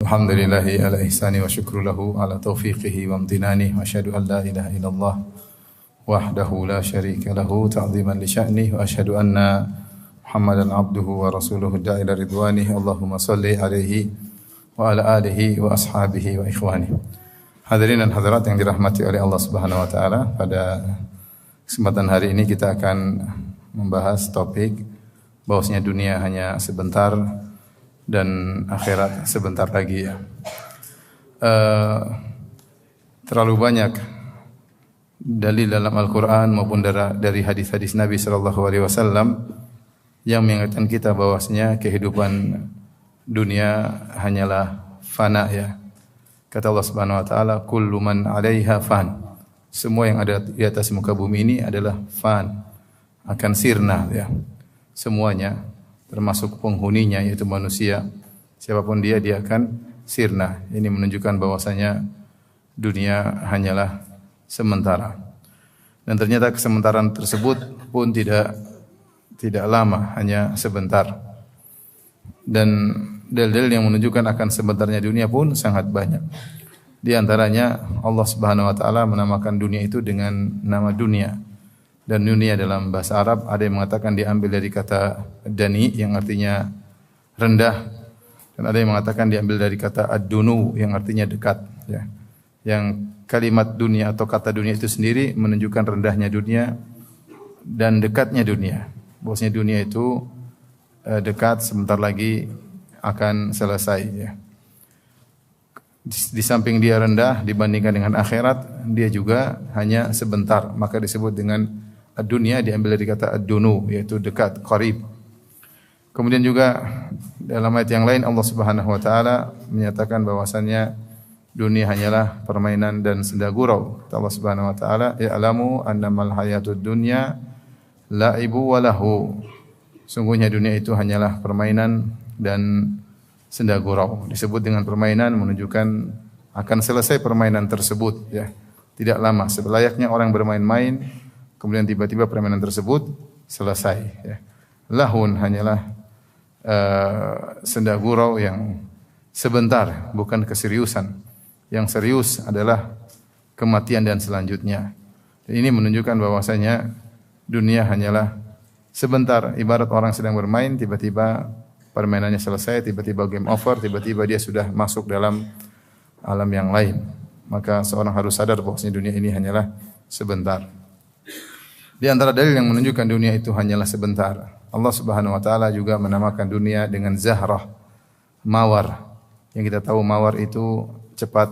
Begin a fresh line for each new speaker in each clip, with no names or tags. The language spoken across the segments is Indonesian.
Alhamdulillahi ala ihsani wa syukru lahu ala taufiqihi wa amtinani wa asyhadu an la ilaha illallah wahdahu la syarika lahu ta'ziman li sya'ni wa asyhadu anna Muhammadan abduhu wa rasuluhu da'ila ridwani Allahumma salli alaihi wa ala alihi wa ashabihi wa ikhwani. Hadirin dan hadirat yang dirahmati oleh Allah Subhanahu wa taala, pada kesempatan hari ini kita akan membahas topik bahwasanya dunia hanya sebentar dan akhirat sebentar lagi ya. Terlalu banyak dalil dalam Al-Quran maupun dari hadis-hadis Nabi sallallahu alaihi wasallam yang mengingatkan kita bahwasanya kehidupan dunia hanyalah fana ya. Kata Allah Subhanahu wa taala, kullu man 'alaiha fan. Semua yang ada di atas muka bumi ini adalah fan, akan sirna ya. Semuanya termasuk penghuninya yaitu manusia, siapapun dia akan sirna. Ini menunjukkan bahwasanya dunia hanyalah sementara. Dan ternyata kesementaraan tersebut pun tidak lama, hanya sebentar. Dan dalil-dalil yang menunjukkan akan sebentarnya dunia pun sangat banyak. Di antaranya Allah Subhanahu wa taala menamakan dunia itu dengan nama dunia. Dan dunia dalam bahasa Arab ada yang mengatakan diambil dari kata dani yang artinya rendah, dan ada yang mengatakan diambil dari kata ad-dunu yang artinya dekat ya. Yang kalimat dunia atau kata dunia itu sendiri menunjukkan rendahnya dunia dan dekatnya dunia. Bahwasanya dunia itu dekat, sebentar lagi akan selesai ya. Di samping dia rendah dibandingkan dengan akhirat, dia juga hanya sebentar, maka disebut dengan dunia, diambil dari kata ad-dunu yaitu dekat, qarib. Kemudian juga dalam ayat yang lain Allah Subhanahu wa taala menyatakan bahwasannya dunia hanyalah permainan dan senda gurau. Kata Allah Subhanahu wa taala, "Ya'lamu annamal hayatud dunya la'ibu wa lahu." Sungguhnya dunia itu hanyalah permainan dan senda gurau. Disebut dengan permainan menunjukkan akan selesai permainan tersebut ya. Tidak lama, selayaknya orang bermain-main kemudian tiba-tiba permainan tersebut selesai ya. Lahun hanyalah senda gurau yang sebentar, bukan keseriusan. Yang serius adalah kematian dan selanjutnya. Dan ini menunjukkan bahwasanya dunia hanyalah sebentar, ibarat orang sedang bermain tiba-tiba permainannya selesai, tiba-tiba game over, tiba-tiba dia sudah masuk dalam alam yang lain. Maka seorang harus sadar bahwasanya dunia ini hanyalah sebentar. Di antara dalil yang menunjukkan dunia itu hanyalah sebentar, Allah Subhanahu wa taala juga menamakan dunia dengan zahrah, mawar. Yang kita tahu mawar itu cepat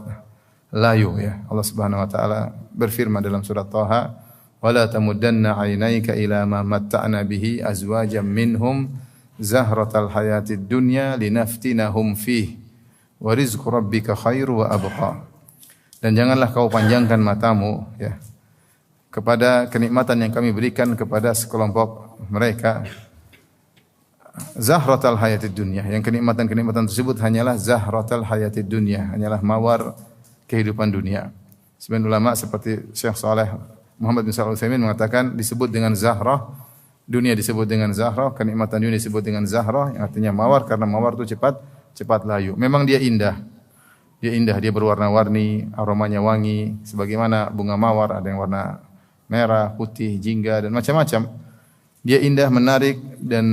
layu ya. Allah Subhanahu wa taala berfirman dalam surat Thaha, "Wala tamuddanna 'ainaika ila ma matta'na bihi azwajan minhum zahratal hayatid dunya linaftinahum fihi wa rizqu rabbika khairu wa abqa." Dan janganlah kau panjangkan matamu ya kepada kenikmatan yang kami berikan kepada sekelompok mereka. Zahratal hayatid dunya, yang kenikmatan-kenikmatan tersebut hanyalah zahratal hayatid dunya, hanyalah mawar kehidupan dunia. Sebagian ulama seperti Syekh Saleh Muhammad bin Shalih Al-Utsaimin mengatakan disebut dengan zahrah, dunia disebut dengan zahrah, kenikmatan dunia disebut dengan zahrah, yang artinya mawar, karena mawar itu cepat layu. Memang dia indah. Dia indah, dia berwarna-warni, aromanya wangi sebagaimana bunga mawar, ada yang warna merah, putih, jingga dan macam-macam. Dia indah, menarik dan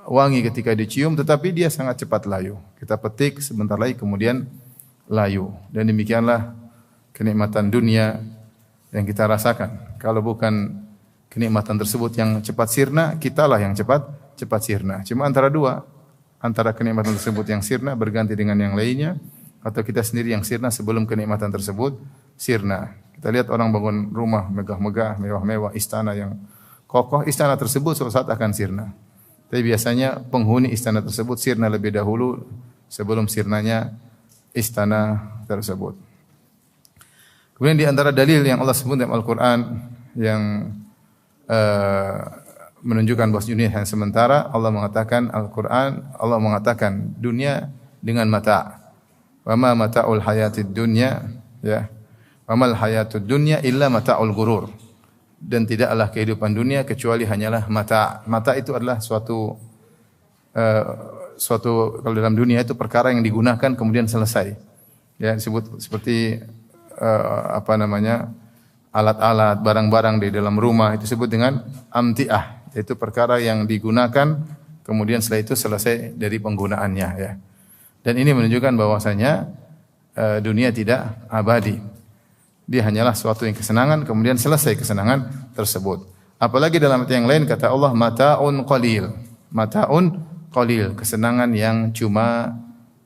wangi ketika dicium, tetapi dia sangat cepat layu. Kita petik sebentar lagi kemudian layu. Dan demikianlah kenikmatan dunia yang kita rasakan. Kalau bukan kenikmatan tersebut yang cepat sirna, kitalah yang cepat sirna. Cuma antara dua, antara kenikmatan tersebut yang sirna berganti dengan yang lainnya, atau kita sendiri yang sirna sebelum kenikmatan tersebut sirna. Kita lihat orang bangun rumah megah-megah, mewah-mewah, istana yang kokoh, istana tersebut suatu saat akan sirna. Tapi biasanya penghuni istana tersebut sirna lebih dahulu sebelum sirnanya istana tersebut. Kemudian di antara dalil yang Allah sebut dalam Al-Quran yang menunjukkan bahwa dunia hanya sementara, Allah mengatakan dunia dengan mata. Wa ma mata'ul hayatid dunya ya. Wa mal hayatud dunya illa mata'ul ghurur. Dan tidaklah kehidupan dunia kecuali hanyalah mata. Mata itu adalah suatu suatu kalau dalam dunia itu perkara yang digunakan kemudian selesai. Ya, disebut seperti apa namanya? Alat-alat, barang-barang di dalam rumah itu disebut dengan amtiah, yaitu perkara yang digunakan kemudian setelah itu selesai dari penggunaannya ya. Dan ini menunjukkan bahwasanya dunia tidak abadi. Dia hanyalah suatu yang kesenangan kemudian selesai kesenangan tersebut. Apalagi dalam ayat yang lain kata Allah mataun qalil. Mataun qalil, kesenangan yang cuma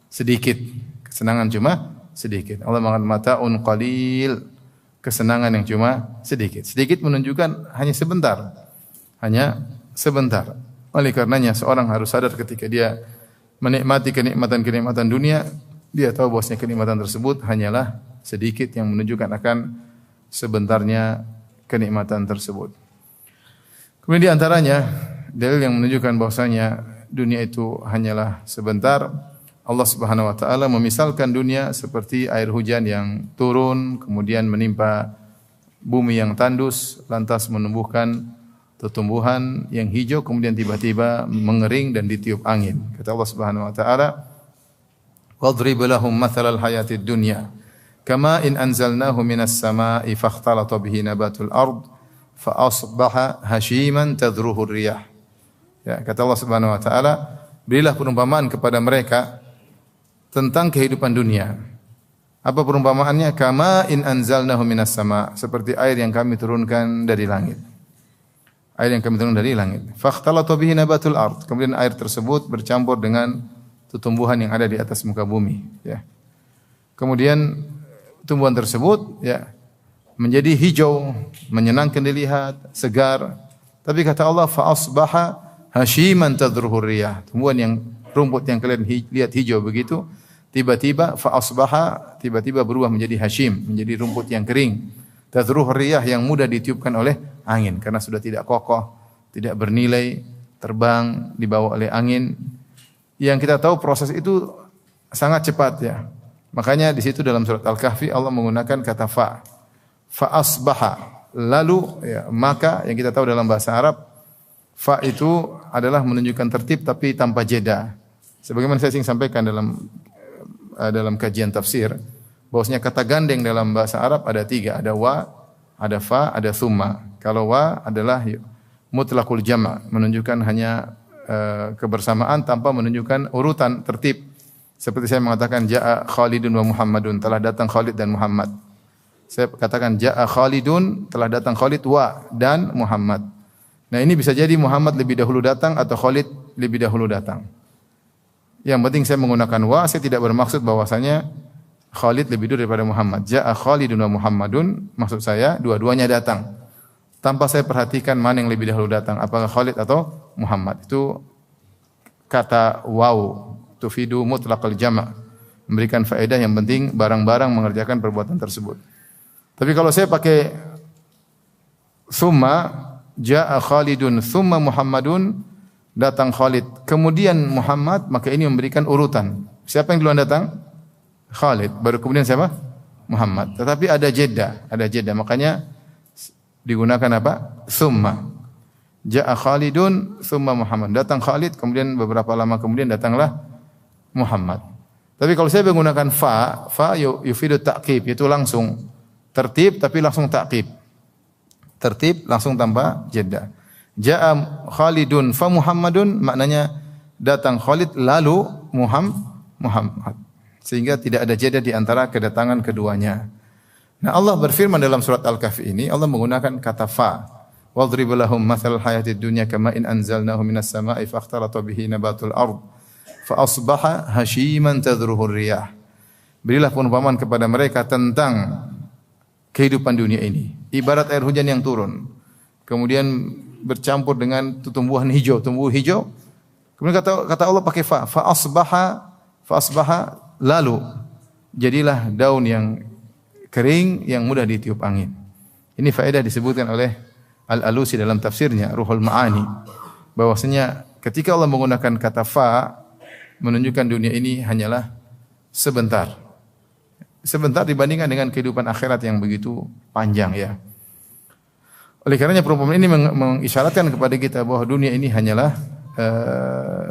sedikit. Kesenangan cuma sedikit. Allah mengatakan mataun qalil, kesenangan yang cuma sedikit. Sedikit menunjukkan hanya sebentar. Hanya sebentar. Oleh karenanya seorang harus sadar ketika dia menikmati kenikmatan-kenikmatan dunia, dia tahu bahwasanya kenikmatan tersebut hanyalah sedikit yang menunjukkan akan sebentarnya kenikmatan tersebut. Kemudian di antaranya dalil yang menunjukkan bahwasanya dunia itu hanyalah sebentar. Allah Subhanahu wa taala memisalkan dunia seperti air hujan yang turun kemudian menimpa bumi yang tandus lantas menumbuhkan tumbuhan yang hijau kemudian tiba-tiba mengering dan ditiup angin. Kata Allah Subhanahu wa taala, "Wadrib lahum mathalal hayatid dunya kama in anzalnahu minas samaa'i fakhtalata bihi nabatul ard fa asbaha hashiman tadruhu ar-riyah." Ya, kata Allah Subhanahu wa taala, berilah perumpamaan kepada mereka tentang kehidupan dunia. Apa perumpamaannya? Kama in anzalnahu minas sama, seperti air yang kami turunkan dari langit. Air yang kami turunkan dari langit. Fakhtalata bihi nabatul ard. Kemudian air tersebut bercampur dengan tumbuhan yang ada di atas muka bumi, ya. Kemudian tumbuhan tersebut ya menjadi hijau, menyenangkan dilihat, segar. Tapi kata Allah fa asbaha hashiman tadruhu riyah. Tumbuhan yang rumput yang kalian lihat hijau begitu, tiba-tiba fa asbaha, tiba-tiba berubah menjadi hashim, menjadi rumput yang kering. Tadruhu riyah, yang mudah ditiupkan oleh angin karena sudah tidak kokoh, tidak bernilai, terbang dibawa oleh angin. Yang kita tahu proses itu sangat cepat ya. Makanya di situ dalam surat Al-Kahfi Allah menggunakan kata fa. Fa asbaha, lalu ya, maka yang kita tahu dalam bahasa Arab fa itu adalah menunjukkan tertib tapi tanpa jeda. Sebagaimana saya sering sampaikan dalam kajian tafsir, bahwasanya kata gandeng dalam bahasa Arab ada 3, ada wa, ada fa, ada thumma. Kalau wa adalah mutlaqul jama', menunjukkan hanya kebersamaan tanpa menunjukkan urutan tertib. Seperti saya mengatakan jaa Khalidun wa Muhammadun, telah datang Khalid dan Muhammad. Saya katakan jaa Khalidun, telah datang Khalid wa dan Muhammad. Nah, ini bisa jadi Muhammad lebih dahulu datang atau Khalid lebih dahulu datang. Yang penting saya menggunakan wa, saya tidak bermaksud bahwasanya Khalid lebih dulu daripada Muhammad. Jaa Khalidun wa Muhammadun, maksud saya dua-duanya datang. Tanpa saya perhatikan mana yang lebih dahulu datang, apakah Khalid atau Muhammad. Itu kata waw, tufidu mutlaqal jama', memberikan faedah yang penting barang-barang mengerjakan perbuatan tersebut. Tapi kalau saya pakai summa, jaa Khalidun thumma Muhammadun, datang Khalid kemudian Muhammad, maka ini memberikan urutan. Siapa yang duluan datang? Khalid, baru kemudian siapa? Muhammad. Tetapi ada jeda, makanya digunakan apa? Thumma. Jaa Khalidun thumma Muhammad. Datang Khalid kemudian beberapa lama kemudian datanglah Muhammad. Tapi kalau saya menggunakan fa yufidu ta'qib, itu langsung tertib tapi langsung ta'qib. Tertib langsung tanpa jeda. Jaa Khalidun fa Muhammadun, maknanya datang Khalid lalu Muhammad. Sehingga tidak ada jeda di antara kedatangan keduanya. Nah, Allah berfirman dalam surat Al-Kahfi ini, Allah menggunakan kata fa. Wadrib lahum mathalal hayatid dunya kama in anzalnahu minas sama'i fakhtalata bihi nabatul ard fa asbaha hashiman tadruhu riyah. Berilah perumpamaan kepada mereka tentang kehidupan dunia ini. Ibarat air hujan yang turun, kemudian bercampur dengan tumbuhan hijau, tumbuh hijau. Kemudian kata Allah pakai fa asbaha, lalu jadilah daun yang kering yang mudah ditiup angin. Ini faedah disebutkan oleh Al-Alusi dalam tafsirnya Ruhul Ma'ani, bahwasanya ketika Allah menggunakan kata fa menunjukkan dunia ini hanyalah sebentar. Sebentar dibandingkan dengan kehidupan akhirat yang begitu panjang ya. Oleh karenanya perumpamaan ini mengisyaratkan kepada kita bahwa dunia ini hanyalah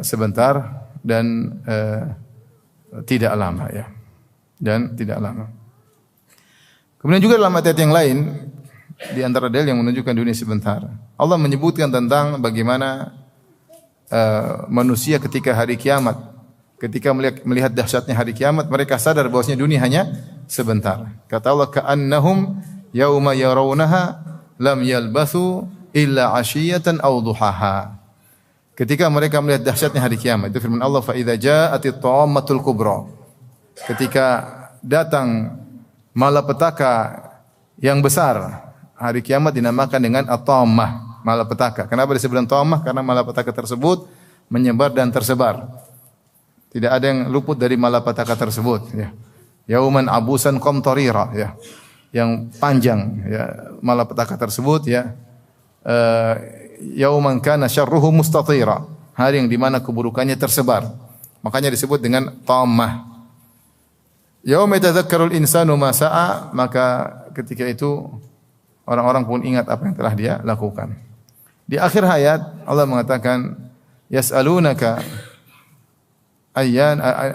sebentar dan tidak lama ya. Dan tidak lama. Kemudian juga dalam ayat yang lain di antara dalil yang menunjukkan dunia sebentar. Allah menyebutkan tentang bagaimana manusia ketika hari kiamat, ketika melihat dahsyatnya hari kiamat, mereka sadar bahwasanya dunia hanya sebentar. Kata Allah, ka'annahum yauma yarawnaha lam yalbathu illa 'ashiyatan aw duhaha. Ketika mereka melihat dahsyatnya hari kiamat, itu firman Allah, fa idza ja'atit tammatul kubra. Ketika datang malapetaka yang besar, hari kiamat dinamakan dengan at-tammah, malapetaka. Kenapa disebut tammah? Karena malapetaka tersebut menyebar dan tersebar. Tidak ada yang luput dari malapetaka tersebut ya. Yauman abusan qamtarira ya. Yang panjang ya, malapetaka tersebut ya. Yauman kana syarruhu mustatira. Hari yang di mana keburukannya tersebar. Makanya disebut dengan tammah. Yauma yatadzakkarul insanu ma sa'a, maka ketika itu orang-orang pun ingat apa yang telah dia lakukan. Di akhir ayat Allah mengatakan yas'alunaka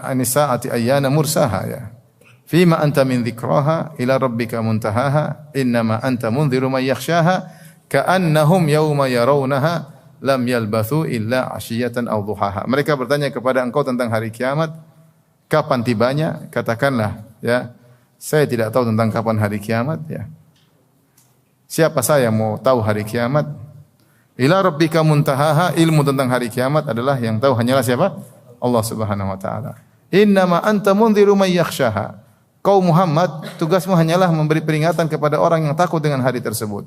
anis-sa'ati ayyana mursaha ya. Fima anta min dzikraha ila rabbika muntahaha innama anta mundziru man yakhshaha ka'annahum yauma yarawnaha lam yalbathu illa 'ashiyatan aw duhaha. Mereka bertanya kepada engkau tentang hari kiamat, kapan tibanya? Katakanlah, ya, saya tidak tahu tentang kapan hari kiamat, ya. Siapa saya mau tahu hari kiamat? Ila rabbika muntahaha, ilmu tentang hari kiamat adalah yang tahu hanyalah siapa? Allah Subhanahu wa taala. Innama anta mundziru may yakhshaha. Kau Muhammad, tugasmu hanyalah memberi peringatan kepada orang yang takut dengan hari tersebut.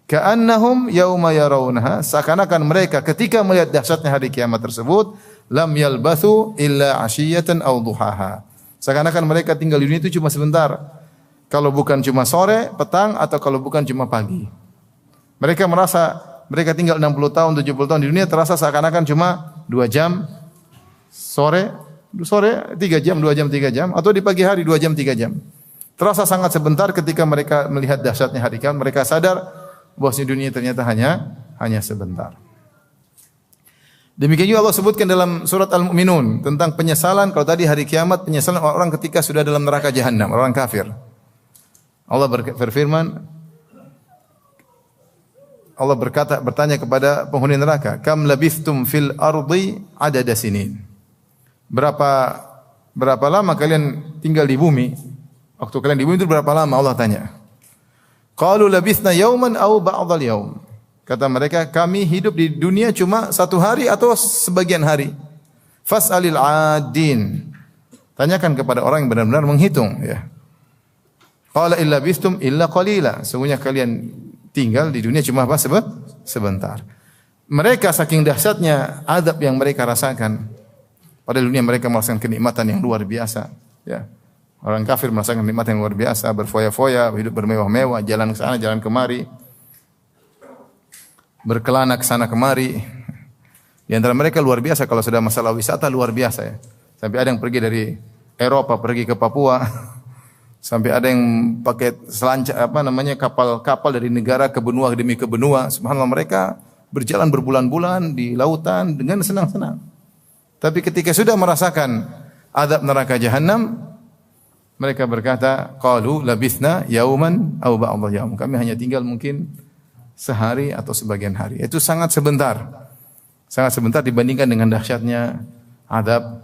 Ka'annahum yauma yarawnaha, seakan-akan mereka ketika melihat dahsyatnya hari kiamat tersebut, lam yalbathu illa 'ashiyatan aw duhaha. Seakan-akan mereka tinggal di dunia itu cuma sebentar. Kalau bukan cuma sore, petang, atau kalau bukan cuma pagi. Mereka merasa mereka tinggal 60 tahun, 70 tahun di dunia, terasa seakan-akan cuma 2 jam sore 3 jam, 2 jam, 3 jam, atau di pagi hari 2 jam, 3 jam. Terasa sangat sebentar ketika mereka melihat dahsyatnya hari kiamat, mereka sadar bahwasanya dunia ternyata hanya sebentar. Demikian juga Allah sebutkan dalam surat Al-Mu'minun tentang penyesalan. Kalau tadi hari kiamat, penyesalan orang ketika sudah dalam neraka jahanam, orang kafir. Allah berfirman, Allah bertanya kepada penghuni neraka, "Kam labithtum fil ardi adada sinin?" Berapa lama kalian tinggal di bumi? Waktu kalian di bumi itu berapa lama? Allah tanya. Qalu labithna yauman aw ba'dal yaum. Kata mereka, kami hidup di dunia cuma 1 hari atau sebagian hari. Fas'alil 'adin. Tanyakan kepada orang yang benar-benar menghitung, ya. Qala illa bistum illa qalila. Sungguhnya kalian tinggal di dunia cuma apa? Sebentar. Mereka saking dahsyatnya azab yang mereka rasakan. Pada dunia mereka merasakan kenikmatan yang luar biasa, ya. Orang kafir merasakan kenikmatan yang luar biasa, berfoya-foya, hidup bermewah-mewah, jalan ke sana, jalan kemari, berkelana ke sana kemari. Di antara mereka luar biasa kalau sudah masalah wisata, luar biasa, ya. Sampai ada yang pergi dari Eropa pergi ke Papua. Sampai ada yang pakai kapal-kapal dari negara ke benua demi ke benua. Subhanallah, mereka berjalan berbulan-bulan di lautan dengan senang-senang. Tapi ketika sudah merasakan azab neraka jahanam, mereka berkata, qalu labithna yauman aw ba'dha yaum. Kami hanya tinggal mungkin sehari atau sebagian hari. Itu sangat sebentar. Sangat sebentar dibandingkan dengan dahsyatnya azab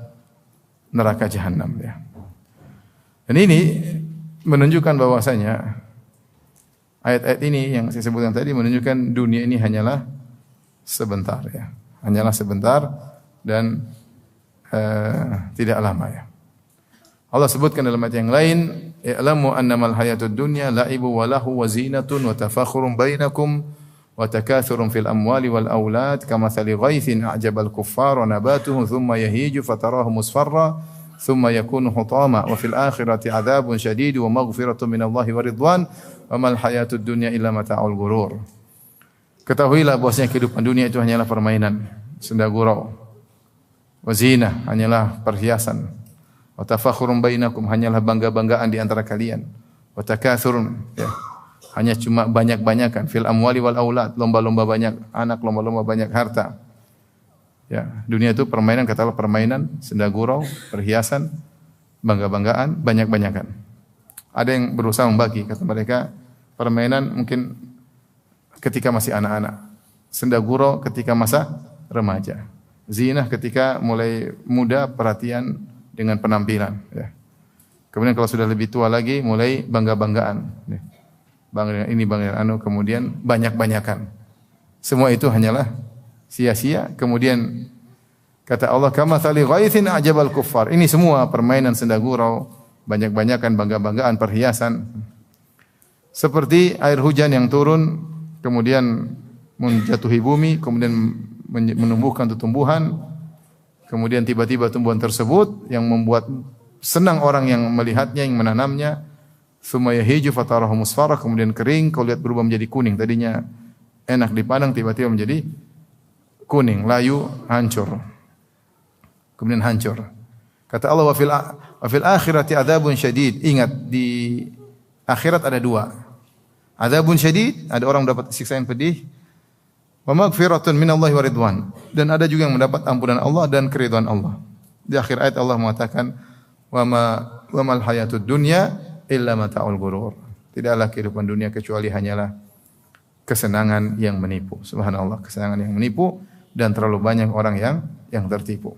neraka jahanam, ya. Dan ini menunjukkan bahwasanya ayat-ayat ini yang saya sebutkan tadi menunjukkan dunia ini hanyalah sebentar, ya. Hanyalah sebentar dan tidak lama, ya. Allah sebutkan dalam ayat yang lain, "I'lamu annamal hayatud dunya la'ibu wa lahu wa zinatun wa tafakhurun bainakum wa takathurun fil amwali wal aulad kamathali ghaithin a'jabal kuffara nabatuhu thumma yahiju fatarahu musfarra thumma yakunu hutama wa fil akhirati 'adzabun syadid wa maghfiratun minallahi wa ridwan wa mal hayatud dunya illa mata'ul ghurur." Ketahuilah bahwasanya kehidupan dunia itu hanyalah permainan, senda gurau. Wa zina hanyalah perhiasan. Wa tafakhurun bainakum hanyalah bangga-banggaan di antara kalian. Wa takathurun, ya, hanya cuma banyak-banyakan fil amwali wal aulad, lomba-lomba banyak anak, lomba-lomba banyak harta. Ya, dunia itu permainan, katakanlah permainan, senda gurau, perhiasan, bangga-banggaan, banyak-banyakan. Ada yang berusaha membagi, kata mereka, permainan mungkin ketika masih anak-anak, senda gurau ketika masa remaja, zinah ketika mulai muda, perhatian dengan penampilan. Ya. Kemudian kalau sudah lebih tua lagi, mulai bangga-banggaan. Ya. Bangga ini, bangga anu, kemudian banyak-banyakan. Semua itu hanyalah sia-sia. Kemudian kata Allah, kamatsali ghaithin a'jabal kuffar. Ini semua permainan senda gurau, banyak-banyakan, bangga-banggaan, perhiasan. Seperti air hujan yang turun, kemudian menjatuhi bumi, kemudian menumbuhkan tumbuhan, kemudian tiba-tiba tumbuhan tersebut yang membuat senang orang yang melihatnya, yang menanamnya, summa yahiju fatarahu musfarah, kemudian kering, kau lihat berubah menjadi kuning. Tadinya enak dipandang, tiba-tiba menjadi kuning, layu, hancur. Kemudian hancur. Kata Allah, wa fil akhirati adzabun syadid. Ingat, di akhirat ada dua. Adzabun syadid, ada orang mendapat siksa yang pedih. Wa maghfiratun minallahi wa ridwan. Dan ada juga yang mendapat ampunan Allah dan keridhaan Allah. Di akhir ayat Allah mengatakan, wa mal hayatud dunya illa mata'ul ghurur. Tidaklah kehidupan dunia kecuali hanyalah kesenangan yang menipu. Subhanallah, kesenangan yang menipu, dan terlalu banyak orang yang tertipu.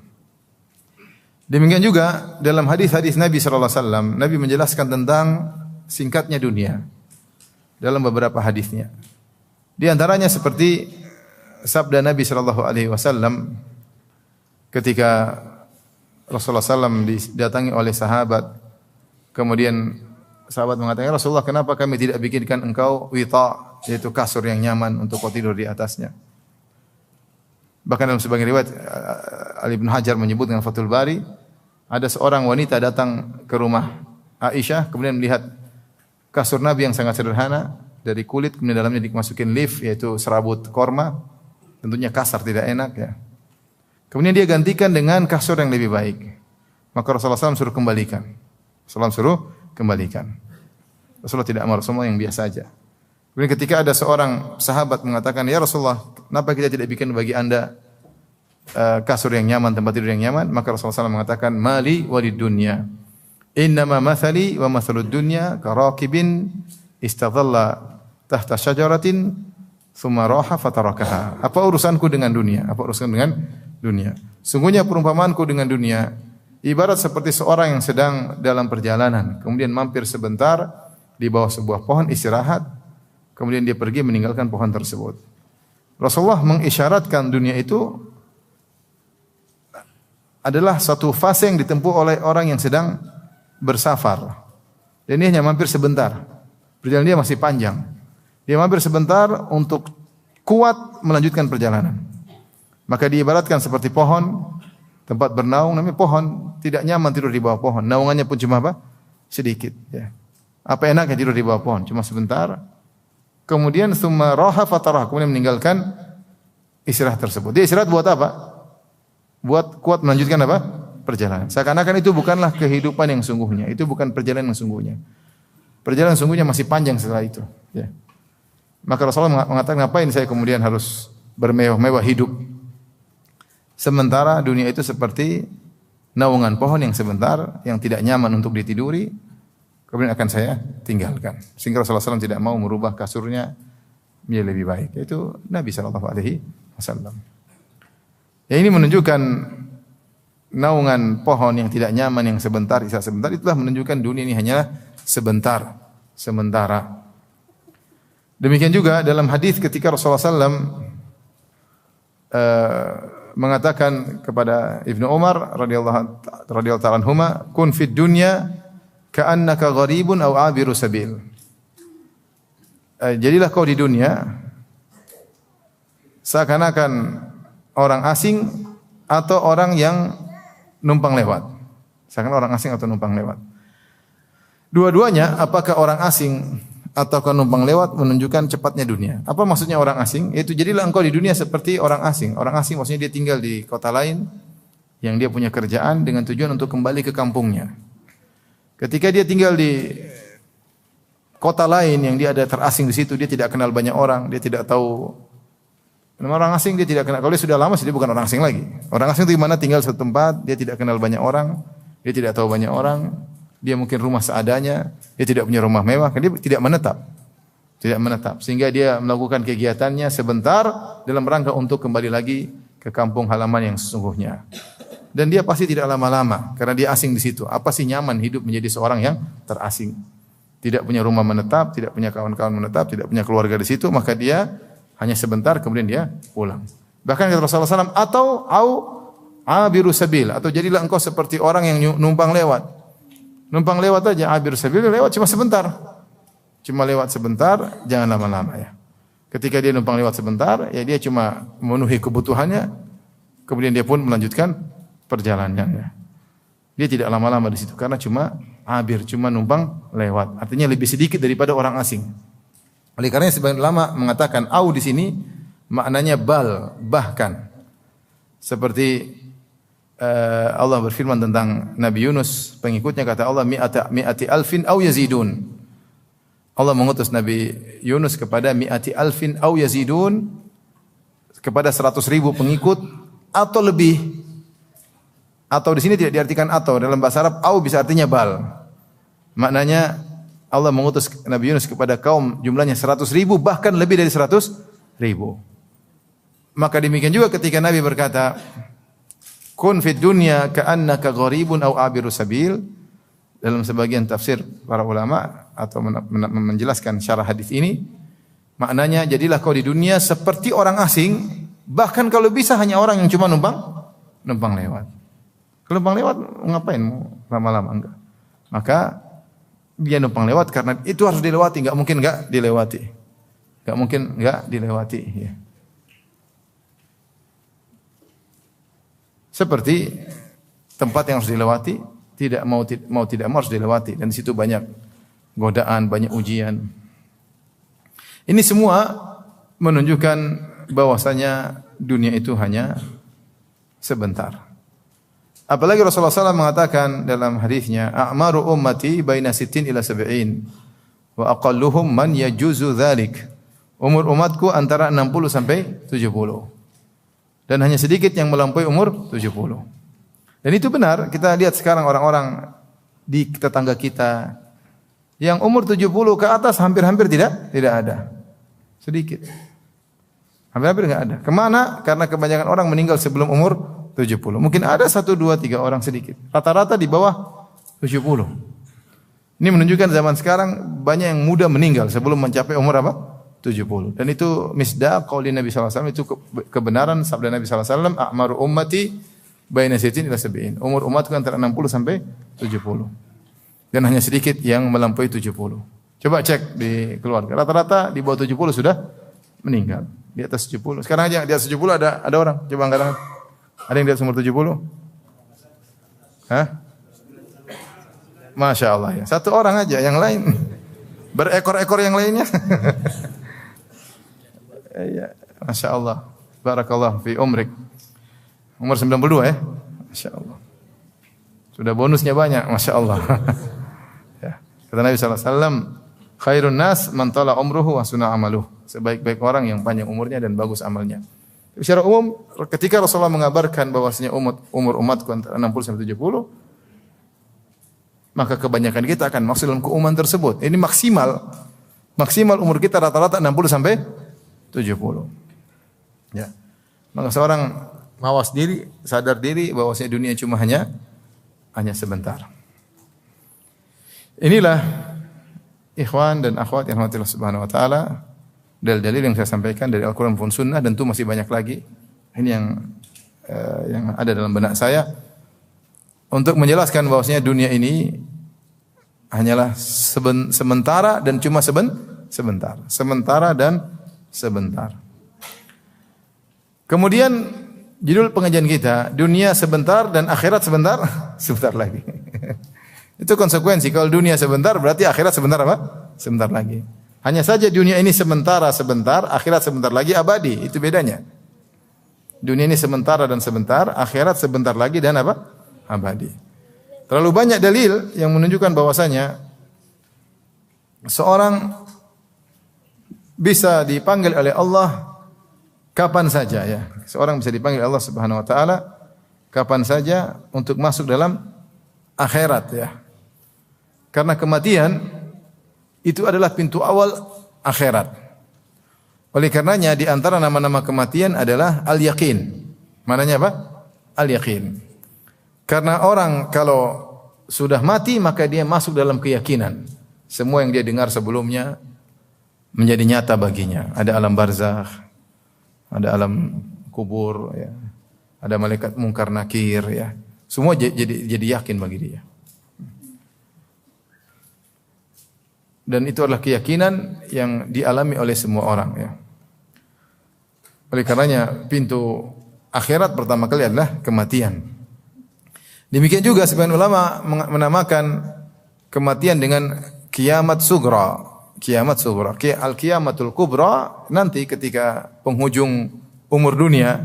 Demikian juga dalam hadis-hadis Nabi sallallahu alaihi wasallam, Nabi menjelaskan tentang singkatnya dunia dalam beberapa hadisnya. Di antaranya seperti sabda Nabi sallallahu alaihi wasallam ketika Rasulullah SAW didatangi oleh sahabat, kemudian sahabat mengatakan, Rasulullah, kenapa kami tidak bikinkan engkau wita, yaitu kasur yang nyaman untuk kau tidur di atasnya. Bahkan dalam sebagian riwayat Ali bin Hajar menyebut dengan Fathul Bari, ada seorang wanita datang ke rumah Aisyah, kemudian melihat kasur Nabi yang sangat sederhana dari kulit, kemudian dalamnya dimasukin leaf, yaitu serabut korma, tentunya kasar, tidak enak ya. Kemudian dia gantikan dengan kasur yang lebih baik. Maka Rasulullah SAW suruh kembalikan. Rasulullah suruh kembalikan. Rasulullah tidak marah, semua yang biasa saja. Kemudian ketika ada seorang sahabat mengatakan, ya Rasulullah, kenapa kita tidak bikin bagi anda kasur yang nyaman, tempat tidur yang nyaman? Maka Rasulullah SAW mengatakan, mali walid dunya. Innama mathali wa mathalud dunya karakibin istadhalla tahta syajaratin thumma raha fatarakaha. Apa urusanku dengan dunia? Apa urusan dengan dunia? Sungguhnya perumpamaanku dengan dunia ibarat seperti seorang yang sedang dalam perjalanan, kemudian mampir sebentar di bawah sebuah pohon istirahat, kemudian dia pergi meninggalkan pohon tersebut. Rasulullah mengisyaratkan dunia itu adalah satu fase yang ditempuh oleh orang yang sedang bersafar. Dan dia hanya mampir sebentar. Perjalanan dia masih panjang. Dia mampir sebentar untuk kuat melanjutkan perjalanan. Maka diibaratkan seperti pohon, tempat bernaung, namanya pohon, tidak nyaman tidur di bawah pohon. Naungannya pun cuma apa? Sedikit. Ya. Apa enaknya tidur di bawah pohon? Cuma sebentar. Kemudian summa raha fatarah, kemudian meninggalkan istirahat tersebut. Dia istirahat buat apa? Buat kuat melanjutkan apa? Perjalanan. Seakan-akan itu bukanlah kehidupan yang sungguhnya. Itu bukan perjalanan yang sungguhnya. Perjalanan sungguhnya masih panjang setelah itu. Ya. Maka Rasulullah mengatakan, ngapain saya kemudian harus bermewah-mewah hidup? Sementara dunia itu seperti naungan pohon yang sebentar, yang tidak nyaman untuk ditiduri, kemudian akan saya tinggalkan. Sehingga Rasulullah SAW tidak mau merubah kasurnya menjadi lebih baik. Itu Nabi SAW. Ya, ini menunjukkan naungan pohon yang tidak nyaman, yang sebentar, istirahat sebentar, itulah menunjukkan dunia ini hanyalah sebentar, sementara. Demikian juga dalam hadis ketika Rasulullah SAW mengatakan kepada Ibnu Umar radhiyallahu ta'ala anhuma, kun fid dunya ka'annaka gharibun aw abiru sabil. Jadilah kau di dunia seakan-akan orang asing atau orang yang numpang lewat. Seakan orang asing atau numpang lewat. Dua-duanya, apakah orang asing atau numpang lewat, menunjukkan cepatnya dunia. Apa maksudnya orang asing? Yaitu jadilah engkau di dunia seperti orang asing. Orang asing maksudnya dia tinggal di kota lain yang dia punya kerjaan dengan tujuan untuk kembali ke kampungnya. Ketika dia tinggal di kota lain yang dia ada terasing di situ, dia tidak kenal banyak orang, dia tidak tahu Orang asing dia tidak kenal. Kalau dia sudah lama, dia bukan orang asing lagi. Orang asing itu di mana tinggal satu tempat, dia tidak kenal banyak orang, dia tidak tahu banyak orang, dia mungkin rumah seadanya, dia tidak punya rumah mewah, dia tidak menetap. Tidak menetap. Sehingga dia melakukan kegiatannya sebentar dalam rangka untuk kembali lagi ke kampung halaman yang sesungguhnya. Dan dia pasti tidak lama-lama karena dia asing di situ. Apa sih nyaman hidup menjadi seorang yang terasing? Tidak punya rumah menetap, tidak punya kawan-kawan menetap, tidak punya keluarga di situ, maka dia hanya sebentar kemudian dia pulang. Bahkan kata Rasulullah SAW, atau abiru sabil, atau jadilah engkau seperti orang yang numpang lewat. Numpang lewat aja, abiru sabil, lewat cuma sebentar. Cuma lewat sebentar, jangan lama-lama ya. Ketika dia numpang lewat sebentar, ya dia cuma memenuhi kebutuhannya, kemudian dia pun melanjutkan perjalanannya. Dia tidak lama-lama di situ karena cuma abir, cuma numpang lewat. Artinya lebih sedikit daripada orang asing. Oleh karena sebagian ulama mengatakan au di sini maknanya bal, bahkan. Seperti Allah berfirman tentang Nabi Yunus, pengikutnya kata Allah mi'ati alfin au yazidun. Allah mengutus Nabi Yunus kepada mi'ati alfin au yazidun, kepada 100.000 pengikut atau lebih. Atau di sini tidak diartikan atau, dalam bahasa Arab au bisa artinya bal. Maknanya Allah mengutus Nabi Yunus kepada kaum jumlahnya 100.000 bahkan lebih dari 100.000. Maka demikian juga ketika Nabi berkata, kun fid dunya ka'annaka gharibun aw abiru sabil. Dalam sebagian tafsir para ulama atau menjelaskan syarah hadis ini, maknanya jadilah kau di dunia seperti orang asing, bahkan kalau bisa hanya orang yang cuma numpang lewat. Kalau numpang lewat ngapain mau lama-lama enggak? Maka dia numpang lewat karena itu harus dilewati, enggak mungkin enggak dilewati. Enggak mungkin enggak dilewati ya. Seperti tempat yang harus dilewati, tidak mau tidak mau harus dilewati, dan di situ banyak godaan, banyak ujian. Ini semua menunjukkan bahwasanya dunia itu hanya sebentar. Apalagi Rasulullah SAW mengatakan dalam hadisnya, a'maru ummati baina 60 ila 70 wa aqalluhum man yajuzu dzalik. Umur umatku antara 60 sampai 70. Dan hanya sedikit yang melampaui umur 70. Dan itu benar, kita lihat sekarang orang-orang di tetangga kita yang umur 70 ke atas hampir-hampir tidak ada. Sedikit. Hampir-hampir enggak ada. Kemana? Karena kebanyakan orang meninggal sebelum umur 70. Mungkin ada 1, 2, 3 orang sedikit. Rata-rata di bawah 70. Ini menunjukkan zaman sekarang banyak yang muda meninggal sebelum mencapai umur apa? 70. Dan itu misdaq qauli Nabi sallallahu alaihi wasallam, itu kebenaran sabda Nabi sallallahu alaihi wasallam, a'maru ummati baina 60 ila 70. Umur umatku antara 60 sampai 70. Dan hanya sedikit yang melampaui 70. Coba cek di keluarga. Rata-rata di bawah 70 sudah meninggal. Di atas 70. Sekarang aja di atas 70 ada orang. Coba angkat tangan. Ada yang di atas umur 70? Hah? Masya Allah ya. Satu orang aja, yang lain berekor-ekor yang lainnya. Ya, Masya Allah. Barakallah fi umrik. Umur 92 ya. Masya Allah. Sudah bonusnya banyak. Masya Allah. Ya. Kata Nabi SAW, khairun nas man tala umruhu wa suna amaluh. Sebaik-baik orang yang panjang umurnya dan bagus amalnya. Secara umum, ketika Rasulullah mengabarkan bahwasanya umur umatku antara 60 sampai 70, maka kebanyakan kita akan masuk dalam keumuman tersebut. Ini maksimal umur kita rata-rata 60 sampai 70. Ya. Maka seorang mawas diri, sadar diri bahwasanya dunia cuma hanya sebentar. Inilah ikhwan dan akhwat yang rahmatillah subhanahu wa ta'ala, dalil-dalil yang saya sampaikan dari Al-Quran maupun Sunnah, dan itu masih banyak lagi. Ini yang ada dalam benak saya untuk menjelaskan bahwasanya dunia ini hanyalah sementara dan cuma sebentar. Sementara dan sebentar. Kemudian judul pengajian kita, dunia sebentar dan akhirat sebentar lagi. Itu konsekuensi. Kalau dunia sebentar berarti akhirat sebentar apa? Sebentar lagi. Hanya saja dunia ini sebentar, akhirat sebentar lagi abadi. Itu bedanya. Dunia ini sementara dan sebentar, akhirat sebentar lagi dan apa? Abadi. Terlalu banyak dalil yang menunjukkan bahwasanya seorang bisa dipanggil oleh Allah kapan saja ya. Seorang bisa dipanggil Allah Subhanahu wa taala kapan saja untuk masuk dalam akhirat ya. Karena kematian itu adalah pintu awal akhirat. Oleh karenanya di antara nama-nama kematian adalah al-yaqin. Maknanya apa? Al-yaqin. Karena orang kalau sudah mati maka dia masuk dalam keyakinan. Semua yang dia dengar sebelumnya menjadi nyata baginya. Ada alam barzakh, ada alam kubur ya. Ada malaikat mungkar nakir ya. Semua jadi yakin bagi dia. Dan itu adalah keyakinan yang dialami oleh semua orang ya. Oleh karenanya pintu akhirat pertama kali adalah kematian. Demikian juga sebagian ulama menamakan kematian dengan kiamat sugra. Kiamat sugra. Al-qiyamatul kubra nanti ketika penghujung umur dunia,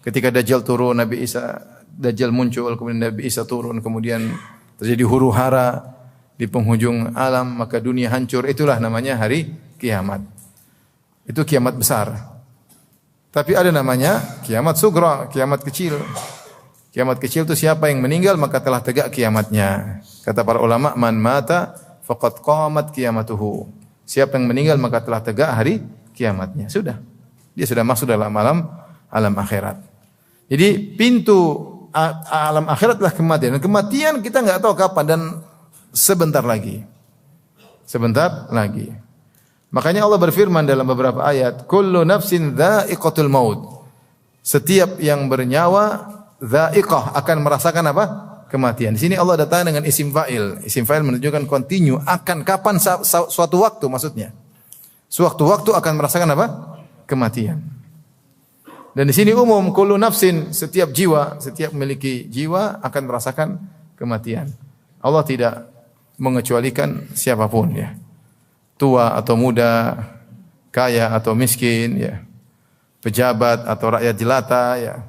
ketika Dajjal turun, Nabi Isa Dajjal muncul, kemudian Nabi Isa turun, kemudian terjadi huru-hara di penghujung alam, maka dunia hancur. Itulah namanya hari kiamat. Itu kiamat besar. Tapi ada namanya kiamat sugra, kiamat kecil. Kiamat kecil itu siapa yang meninggal maka telah tegak kiamatnya. Kata para ulama, man mata faqad qamat qiyamatuhu. Siapa yang meninggal maka telah tegak hari kiamatnya. Sudah. Dia sudah masuk dalam alam akhirat. Jadi pintu alam akhirat adalah kematian. Dan kematian kita enggak tahu kapan dan sebentar lagi. Sebentar lagi. Makanya Allah berfirman dalam beberapa ayat, kullu nafsin dha'iqatul maut. Setiap yang bernyawa dha'iqah akan merasakan apa? Kematian. Di sini Allah datang dengan isim fa'il. Isim fa'il menunjukkan continue, akan kapan suatu waktu maksudnya. Suatu waktu akan merasakan apa? Kematian. Dan di sini umum kullu nafsin, setiap jiwa, setiap memiliki jiwa akan merasakan kematian. Allah tidak mengecualikan siapapun ya. Tua atau muda, kaya atau miskin ya. Pejabat atau rakyat jelata ya.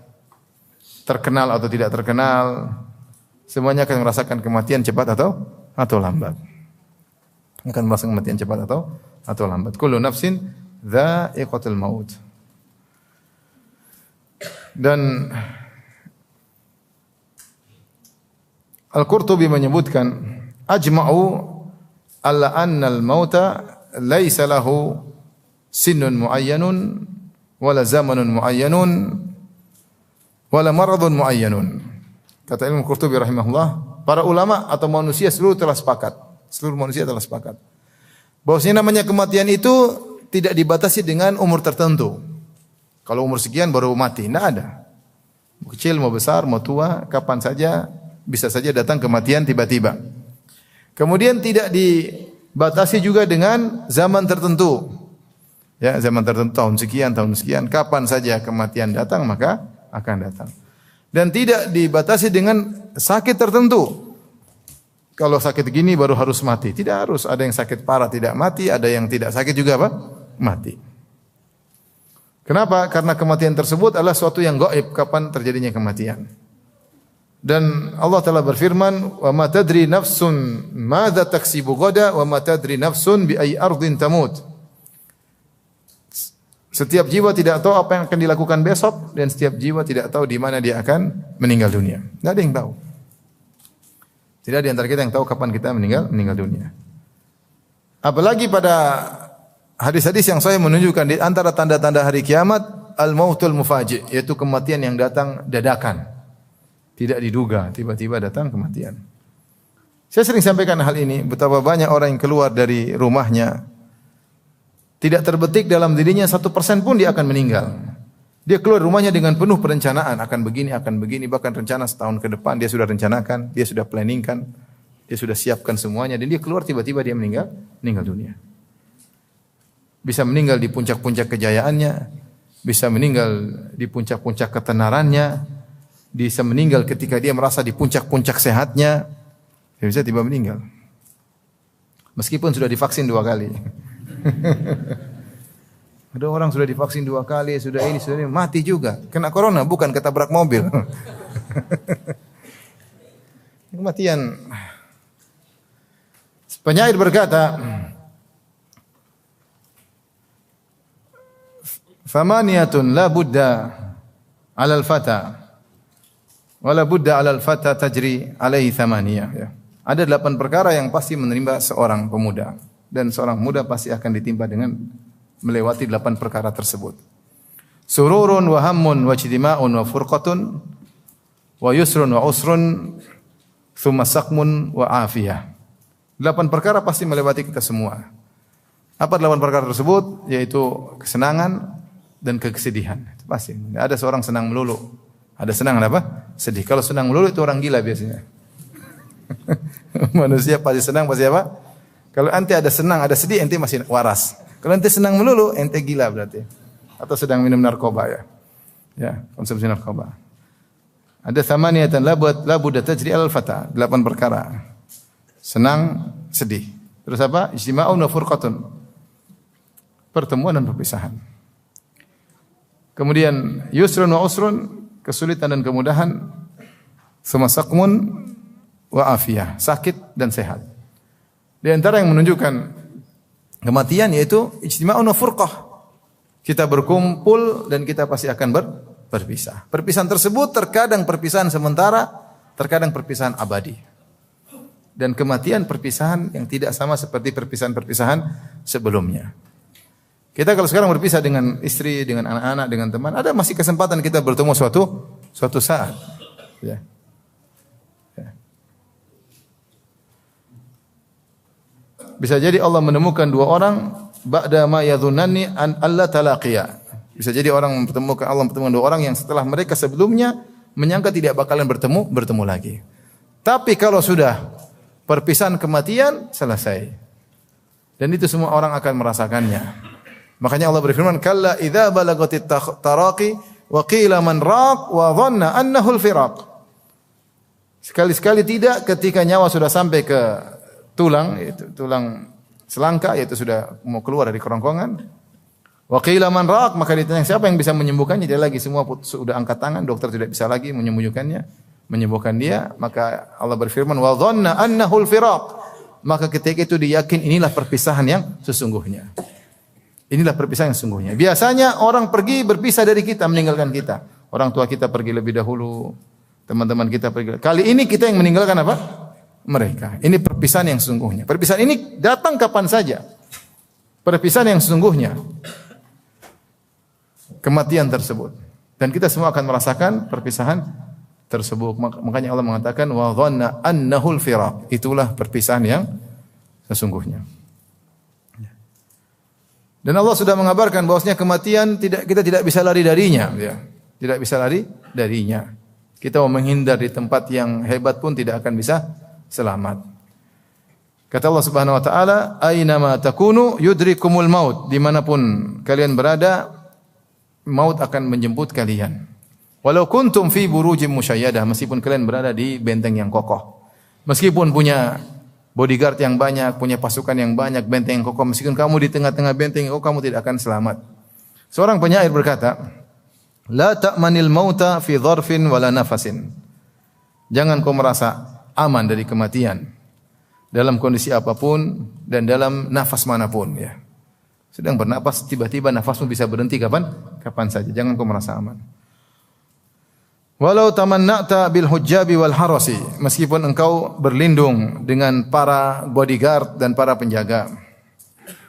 Terkenal atau tidak terkenal, semuanya akan merasakan kematian cepat atau lambat. Akan merasakan kematian cepat atau lambat. Kullu nafsin dha'iqatul maut. Dan Al-Qurtubi menyebutkan ajma'u alla anna al-mauta laisa lahu sinnun muayyanun wala zamanun muayyanun wala maradun muayyanun. Kata Imam Qurtubi rahimahullah, para ulama atau manusia seluruh manusia telah sepakat bahwasanya namanya kematian itu tidak dibatasi dengan umur tertentu. Kalau umur sekian baru mati, tidak ada. Mau kecil, mau besar, mau tua, kapan saja bisa saja datang kematian tiba-tiba. Kemudian tidak dibatasi juga dengan zaman tertentu. Ya, zaman tertentu tahun sekian, kapan saja kematian datang maka akan datang. Dan tidak dibatasi dengan sakit tertentu. Kalau sakit gini baru harus mati. Tidak harus, ada yang sakit parah tidak mati, ada yang tidak sakit juga apa? Mati. Kenapa? Karena kematian tersebut adalah suatu yang gaib, kapan terjadinya kematian. Dan Allah telah berfirman, "Wa ma tadri nafsun madza taksibu ghada wa ma tadri nafsun bi ayyi ardin tamut." Setiap jiwa tidak tahu apa yang akan dilakukan besok dan setiap jiwa tidak tahu di mana dia akan meninggal dunia. Tidak ada yang tahu. Tidak ada di antara kita yang tahu kapan kita meninggal dunia. Apalagi pada hadis-hadis yang saya menunjukkan di antara tanda-tanda hari kiamat al-mautul mufaji', yaitu kematian yang datang dadakan. Tidak diduga, tiba-tiba datang kematian. Saya sering sampaikan hal ini, betapa banyak orang yang keluar dari rumahnya tidak terbetik dalam dirinya 1% pun dia akan meninggal. Dia keluar rumahnya dengan penuh perencanaan, akan begini, bahkan rencana setahun ke depan dia sudah rencanakan, dia sudah planningkan, dia sudah siapkan semuanya, dan dia keluar tiba-tiba dia meninggal dunia. Bisa meninggal di puncak-puncak kejayaannya, bisa meninggal di puncak-puncak ketenarannya, bisa meninggal ketika dia merasa di puncak-puncak sehatnya, bisa tiba meninggal. Meskipun sudah divaksin 2 kali. Ada orang sudah divaksin 2 kali, sudah ini, mati juga. Kena corona, bukan ketabrak mobil. Kematian. Penyair berkata, Thamaniyatun la budda 'alal fata wa la budda 'alal fata tajri alaihi thamaniyah ya. Ada 8 perkara yang pasti menimpa seorang pemuda dan seorang muda pasti akan ditimpa dengan melewati 8 perkara tersebut. Sururun wa hammun wa ijtima'un wa furqatun wa yusrun wa usrun thumma saqmun wa afiyah. 8 perkara pasti melewati kita semua. Apa 8 perkara tersebut? Yaitu kesenangan dan kesedihan. Pasti. Tidak ada seorang senang melulu. Ada senang apa? Sedih. Kalau senang melulu itu orang gila biasanya. Manusia pasti senang, pasti apa? Kalau ente ada senang, ada sedih, ente masih waras. Kalau ente senang melulu, ente gila berarti. Atau sedang minum narkoba ya. Ya, konsumsi narkoba. Ada thamaniyatan la budda tajri alal fata. 8 perkara. Senang, sedih. Terus apa? Ijtima'un wa furqatun. Pertemuan dan perpisahan. Kemudian yusrun wa usrun, kesulitan dan kemudahan. Tsumma saqmun wa afiyah, sakit dan sehat. Di antara yang menunjukkan kematian yaitu ijtima'un wa furqah. Kita berkumpul dan kita pasti akan berpisah. Perpisahan tersebut terkadang perpisahan sementara, terkadang perpisahan abadi. Dan kematian perpisahan yang tidak sama seperti perpisahan-perpisahan sebelumnya. Kita kalau sekarang berpisah dengan istri, dengan anak-anak, dengan teman, ada masih kesempatan kita bertemu suatu saat. Ya. Bisa jadi Allah menemukan 2 orang ba'da ma yadhunanni an alla talaqiya. Bisa jadi Allah mempertemukan 2 orang yang setelah mereka sebelumnya menyangka tidak bakalan bertemu lagi. Tapi kalau sudah perpisahan kematian selesai. Dan itu semua orang akan merasakannya. Makanya Allah berfirman, "Kalla idza balagatit taraqi wa qila man raq wa dhanna annahu al-firaq." Sekali-sekali tidak ketika nyawa sudah sampai ke tulang, yaitu tulang selangka, yaitu sudah mau keluar dari kerongkongan. Wa qila man raq, maka ditanya siapa yang bisa menyembuhkannya? Dia lagi semua sudah angkat tangan, dokter tidak bisa lagi menyembuhkan dia. Maka Allah berfirman, wa dhanna annahu al-firaq. Maka ketika itu diyakin inilah perpisahan yang sesungguhnya. Inilah perpisahan yang sesungguhnya. Biasanya orang pergi berpisah dari kita, meninggalkan kita. Orang tua kita pergi lebih dahulu, teman-teman kita pergi. Kali ini kita yang meninggalkan apa? Mereka. Ini perpisahan yang sesungguhnya. Perpisahan ini datang kapan saja. Perpisahan yang sesungguhnya. Kematian tersebut. Dan kita semua akan merasakan perpisahan tersebut. Makanya Allah mengatakan wa dhanna annahu al-firaq. Itulah perpisahan yang sesungguhnya. Dan Allah sudah mengabarkan bahwasanya kematian kita tidak bisa lari darinya, ya. Tidak bisa lari darinya. Kita mau menghindar di tempat yang hebat pun tidak akan bisa selamat. Kata Allah Subhanahu wa taala, "Aina ma takunu yudrikumul maut." Dimanapun kalian berada, maut akan menjemput kalian. Walau kuntum fi burujim musyayyadah, meskipun kalian berada di benteng yang kokoh. Meskipun punya bodyguard yang banyak, punya pasukan yang banyak, benteng yang kokoh, meskipun kamu di tengah-tengah benteng yang kokoh, kamu tidak akan selamat. Seorang penyair berkata, "La ta'manil mauta fi dharfin wala nafasin." Jangan kau merasa aman dari kematian dalam kondisi apapun dan dalam nafas manapun, ya. Sedang bernapas, tiba-tiba nafasmu bisa berhenti kapan saja. Jangan kau merasa aman. Walau tamanna'ta bil hujjabi wal harasi, meskipun engkau berlindung dengan para bodyguard dan para penjaga.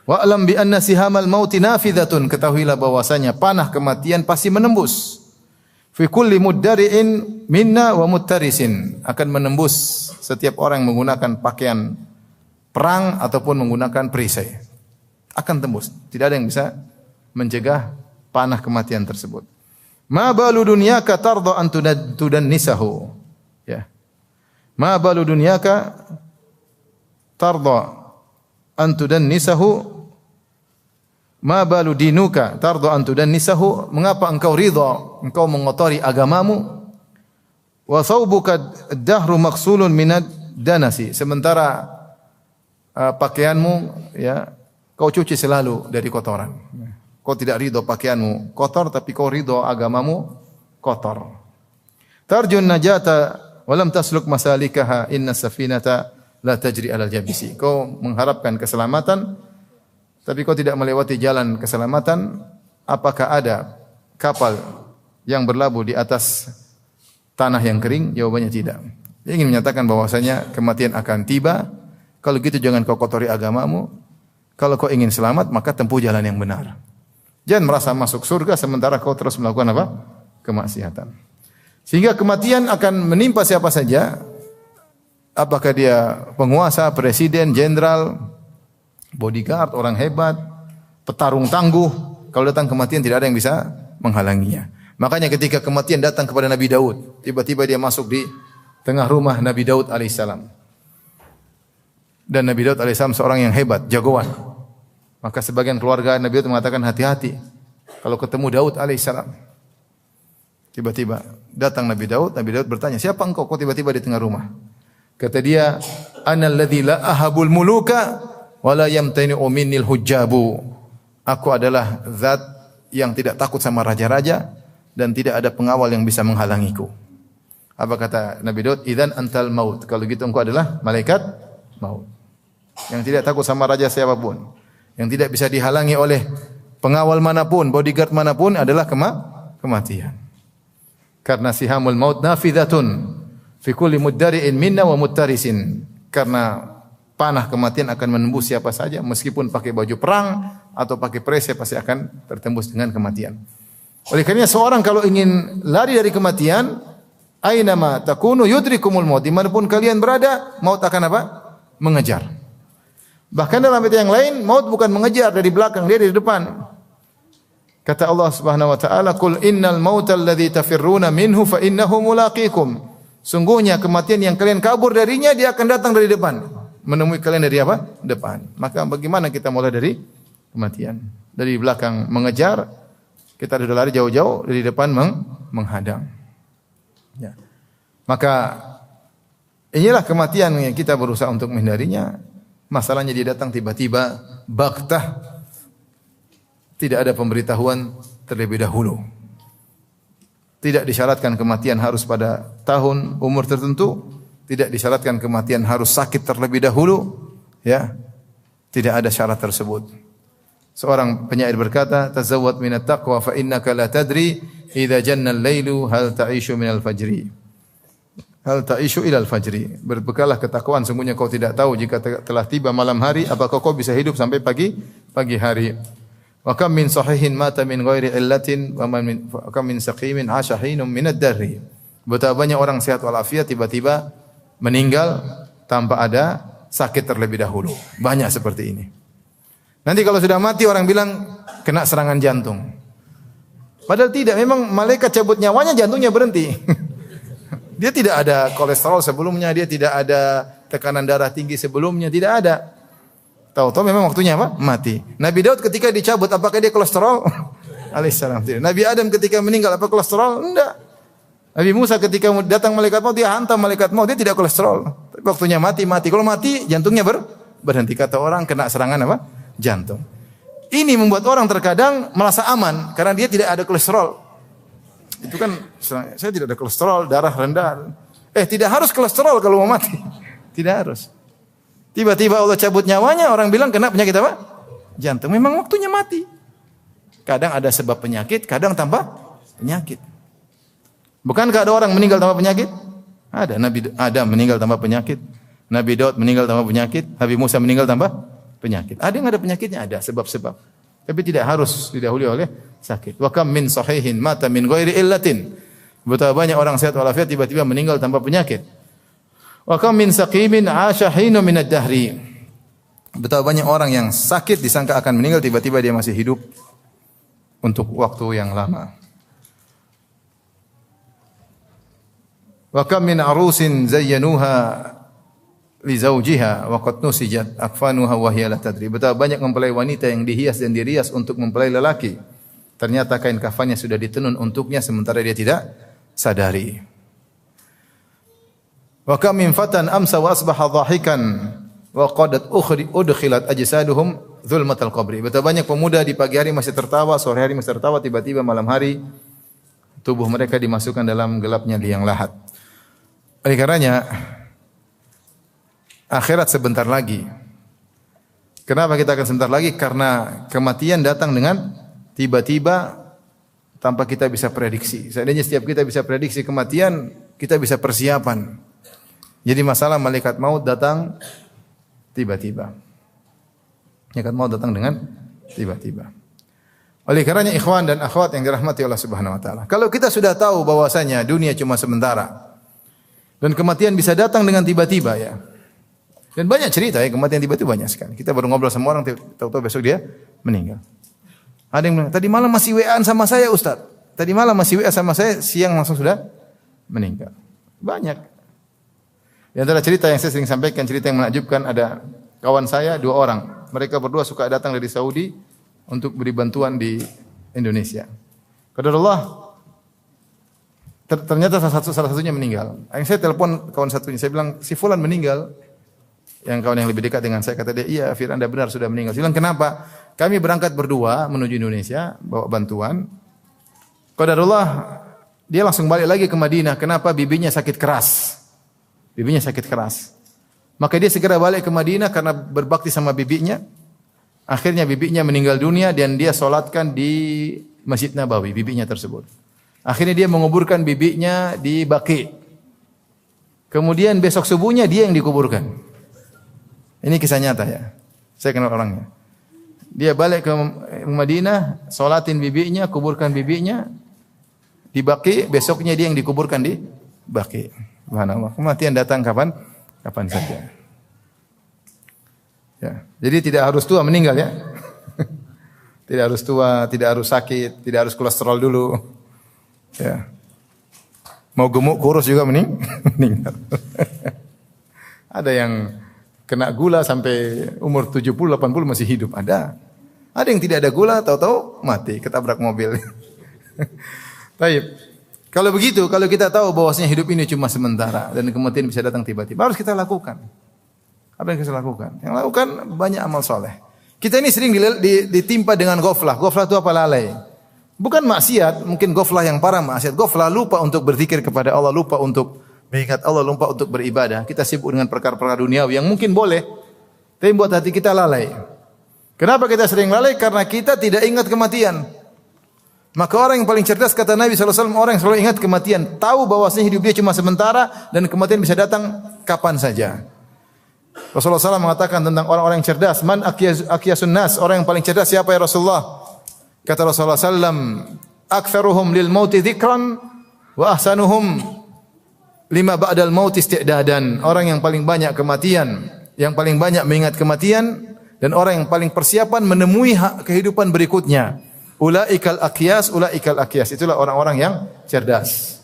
Wa alam bi anna sihamal mauti nafidatun, ketahuilah bahwasanya panah kematian pasti menembus. Fi kulli muddari'in minna wa muttarisin, akan menembus setiap orang yang menggunakan pakaian perang ataupun menggunakan perisai. Akan tembus. Tidak ada yang bisa mencegah panah kematian tersebut. Ma balu dunyaka tarda an tudannisahu. Ya. Ma balu dunyaka tarda an tudannisahu. Ma balu dinuka tarda an tudannisahu. Mengapa engkau ridha, engkau mengotori agamamu? Wa thawbuka ad-dahru maghsulun minad danasi. Sementara pakaianmu, ya, kau cuci selalu dari kotoran. Kau tidak ridho pakaianmu kotor, tapi kau ridho agamamu kotor. Tarjun najata walam tasluk masalikaha, inna safinata la tajri alal jabisi. Kau mengharapkan keselamatan, tapi kau tidak melewati jalan keselamatan. apakah ada kapal yang berlabuh di atas tanah yang kering? Jawabannya tidak. Dia ingin menyatakan bahwasanya kematian akan tiba. Kalau gitu jangan kau kotori agamamu. Kalau kau ingin selamat, maka tempuh jalan yang benar. Jangan merasa masuk surga sementara kau terus melakukan apa? Kemaksiatan. Sehingga kematian akan menimpa siapa saja. Apakah dia penguasa, presiden, jenderal, bodyguard, orang hebat, petarung tangguh. Kalau datang kematian tidak ada yang bisa menghalanginya. Makanya ketika kematian datang kepada Nabi Daud, tiba-tiba dia masuk di tengah rumah Nabi Daud alaihissalam. Dan Nabi Daud alaihissalam seorang yang hebat, jagoan. Maka sebagian keluarga Nabi Daud mengatakan hati-hati kalau ketemu Daud alaihissalam. Tiba-tiba datang Nabi Daud bertanya, siapa engkau? Kau tiba-tiba di tengah rumah. Kata dia, ana alladzi la ahabul muluka wa la yamtani'u minnil hujjabu. Aku adalah zat yang tidak takut sama raja-raja dan tidak ada pengawal yang bisa menghalangiku. Apa kata Nabi Daud? Idzan antal maut. Kalau gitu engkau adalah malaikat maut. Yang tidak takut sama raja siapapun, yang tidak bisa dihalangi oleh pengawal manapun, bodyguard manapun adalah kematian. Karena sihamul maut nafidatun fi kulli muddari'in minna wa muttarisin. Karena panah kematian akan menembus siapa saja, meskipun pakai baju perang atau pakai perisai pasti akan tertembus dengan kematian. Oleh karena seorang kalau ingin lari dari kematian, ainama takunu yudrikumul maut. Dimanapun kalian berada, maut akan apa? Mengejar. Bahkan dalam ayat yang lain, maut bukan mengejar dari belakang, dia dari depan. Kata Allah Subhanahu wa taala, "Qul innal mautal ladzi tafirruna minhu fa innahu mulaqikum." Sungguhnya kematian yang kalian kabur darinya, dia akan datang dari depan, menemui kalian dari apa? Depan. Maka bagaimana kita mulai dari kematian? Dari belakang mengejar, kita sudah lari jauh-jauh, dari depan menghadang. Ya. Maka inilah kematian yang kita berusaha untuk menghindarinya. Masalahnya dia datang tiba-tiba, baktah, tidak ada pemberitahuan terlebih dahulu. Tidak disyaratkan kematian harus pada tahun umur tertentu, tidak disyaratkan kematian harus sakit terlebih dahulu, ya. Tidak ada syarat tersebut. Seorang penyair berkata, "Tazawwad minat taqwa fa innaka la tadri idza janna al-lailu hal ta'ishu minal fajri." Hal ta'ishu ilal fajri. Berbekallah ketakwaan, sungguhnya kau tidak tahu jika telah tiba malam hari apakah kau bisa hidup sampai pagi hari. Wa kam min sahihin mata min ghairi illatin wa kam min saqimin 'asha hinum min ad-darri. Betapa banyak orang sehat walafiat tiba-tiba meninggal tanpa ada sakit terlebih dahulu. Banyak seperti ini. Nanti kalau sudah mati orang bilang kena serangan jantung. Padahal tidak, memang malaikat cabut nyawanya jantungnya berhenti. Dia tidak ada kolesterol sebelumnya, dia tidak ada tekanan darah tinggi sebelumnya, tidak ada. Tahu-tahu memang waktunya apa? Mati. Nabi Daud ketika dicabut, apakah dia kolesterol? Alaihissalam tidak. Nabi Adam ketika meninggal, apa kolesterol? Enggak. Nabi Musa ketika datang malaikat maut, dia hantam malaikat maut, dia tidak kolesterol. Tapi waktunya mati. Kalau mati, jantungnya berhenti. Kata orang kena serangan apa? Jantung. Ini membuat orang terkadang merasa aman karena dia tidak ada kolesterol. Itu kan saya tidak ada kolesterol, darah rendah. Tidak harus kolesterol kalau mau mati. Tidak harus. Tiba-tiba Allah cabut nyawanya, orang bilang kena penyakit apa? Jantung. Memang waktunya mati. Kadang ada sebab penyakit, kadang tanpa penyakit. Bukankah ada orang meninggal tanpa penyakit? Ada. Nabi Adam meninggal tanpa penyakit. Nabi Daud meninggal tanpa penyakit. Nabi Musa meninggal tanpa penyakit. Ada yang ada penyakitnya? Ada sebab-sebab. Tapi tidak harus didahului oleh sakit. Wa kam min sahihin mata min ghairi illatin. Betapa banyak orang sehat walafiat tiba-tiba meninggal tanpa penyakit. Wa kam min saqimin 'asha hinu min ad-dahri. Betapa banyak orang yang sakit disangka akan meninggal, tiba-tiba dia masih hidup untuk waktu yang lama. Wa kam min arusin zayyanuha li zawjiha wa qad nusijat akfanuha wa hiya la tadri. Betapa banyak mempelai wanita yang dihias dan dirias untuk mempelai lelaki. Ternyata kain kafannya sudah ditenun untuknya sementara dia tidak sadari. Wa kam min fatan amsa wa asbaha dhahikan wa qad udkhilat ajsaduhum zulmatal qabri. Betapa banyak pemuda di pagi hari masih tertawa, sore hari masih tertawa, tiba-tiba malam hari tubuh mereka dimasukkan dalam gelapnya liang lahat. Oleh karenanya akhirat sebentar lagi. Kenapa kita akan sebentar lagi? Karena kematian datang dengan tiba-tiba tanpa kita bisa prediksi. Seandainya setiap kita bisa prediksi kematian, kita bisa persiapan. Jadi masalah malaikat maut datang tiba-tiba. Malaikat maut datang dengan tiba-tiba. Oleh karenanya ikhwan dan akhwat yang dirahmati Allah Subhanahu wa taala. Kalau kita sudah tahu bahwasanya dunia cuma sementara dan kematian bisa datang dengan tiba-tiba ya. Dan banyak cerita ya kematian tiba-tiba banyak sekali. Kita baru ngobrol sama orang tahu-tahu besok dia meninggal. Ada yang bilang, "Tadi malam masih WA-an sama saya, Ustaz. Tadi malam masih WA sama saya, siang langsung sudah meninggal." Banyak. Di antara cerita yang saya sering sampaikan, cerita yang menakjubkan, ada kawan saya 2 orang. Mereka berdua suka datang dari Saudi untuk beri bantuan di Indonesia. Qadarullah ternyata salah satunya meninggal. Yang saya telepon kawan satunya, saya bilang, "Si fulan meninggal." Yang kawan yang lebih dekat dengan saya kata dia, "Iya, Fir, Anda benar sudah meninggal." Saya bilang, "Kenapa?" "Kami berangkat berdua menuju Indonesia bawa bantuan. Qadarullah dia langsung balik lagi ke Madinah. Kenapa? Bibinya sakit keras. Bibinya sakit keras. Maka dia segera balik ke Madinah karena berbakti sama bibinya. Akhirnya bibinya meninggal dunia dan dia solatkan di Masjid Nabawi, bibinya tersebut. Akhirnya dia menguburkan bibinya di Baqi. Kemudian besok subuhnya dia yang dikuburkan. Ini kisah nyata ya. Saya kenal orangnya. Dia balik ke Madinah, solatin bibinya, kuburkan bibinya di Baqi, besoknya dia yang dikuburkan di Baqi. Subhanallah. Kematian datang kapan? Kapan saja. Ya, jadi tidak harus tua meninggal ya. Tidak harus tua, tidak harus sakit, tidak harus kolesterol dulu. Ya. Mau gemuk kurus juga meninggal. Ada yang kena gula sampai umur 70 80 masih hidup, ada. Ada yang tidak ada gula tahu-tahu mati ketabrak mobil. Baik. Kalau begitu, kalau kita tahu bahwasanya hidup ini cuma sementara dan kematian bisa datang tiba-tiba, harus kita lakukan. Apa yang kita lakukan? Yang lakukan banyak amal soleh. Kita ini sering ditimpa dengan ghaflah. Ghaflah itu apa? Lalai. Bukan maksiat, mungkin ghaflah yang parah maksiat. Ghaflah lupa untuk berzikir kepada Allah, lupa untuk mengingat Allah, lupa untuk beribadah. Kita sibuk dengan perkara-perkara duniawi yang mungkin boleh, tapi buat hati kita lalai. Kenapa kita sering lalai? Karena kita tidak ingat kematian. Maka orang yang paling cerdas kata Nabi SAW, orang yang selalu ingat kematian, tahu bahwasanya hidup dia cuma sementara dan kematian bisa datang kapan saja. Rasulullah SAW mengatakan tentang orang-orang yang cerdas, man akyasun nas, orang yang paling cerdas siapa ya Rasulullah? Kata Rasulullah SAW, aktsaruhum lil mauti dzikran wa ahsanuhum lima ba'dal mauti isti'dadan. Orang yang paling banyak kematian, yang paling banyak mengingat kematian dan orang yang paling persiapan menemui kehidupan berikutnya. Ulaikal akyas, ulaikal akyas. Itulah orang-orang yang cerdas.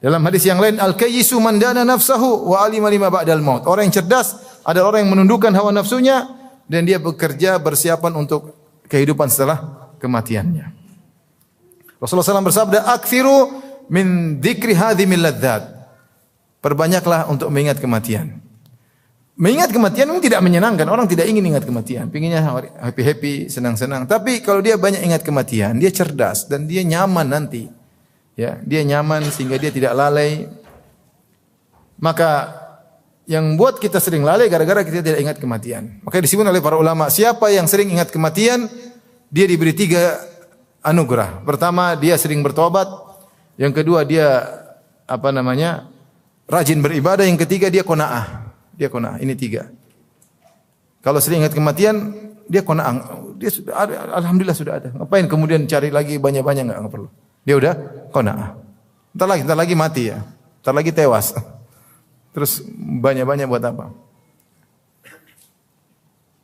Dalam hadis yang lain, al-kayyisu man dana nafsahu wa alima lima ba'dal maut. Orang yang cerdas adalah orang yang menundukkan hawa nafsunya dan dia bekerja bersiapan untuk kehidupan setelah kematiannya. Rasulullah SAW bersabda, "Aktsiru min dzikri hadhimil ladzat." Perbanyaklah untuk mengingat kematian. Mengingat kematian memang tidak menyenangkan. Orang tidak ingin ingat kematian. Pinginnya happy-happy, senang-senang. Tapi kalau dia banyak ingat kematian, dia cerdas dan dia nyaman nanti. Ya, dia nyaman sehingga dia tidak lalai. Maka yang buat kita sering lalai gara-gara kita tidak ingat kematian. Maka disebut oleh para ulama, siapa yang sering ingat kematian, dia diberi 3 anugerah. Pertama, dia sering bertobat. Yang kedua, dia rajin beribadah. Yang ketiga, dia qanaah. Dia qanaah. Ini 3. Kalau sering ingat kematian, dia qanaah. Dia sudah ada, alhamdulillah sudah ada. Ngapain kemudian cari lagi banyak-banyak, enggak perlu. Dia udah qanaah. Entar lagi mati ya. Entar lagi tewas. Terus banyak-banyak buat apa?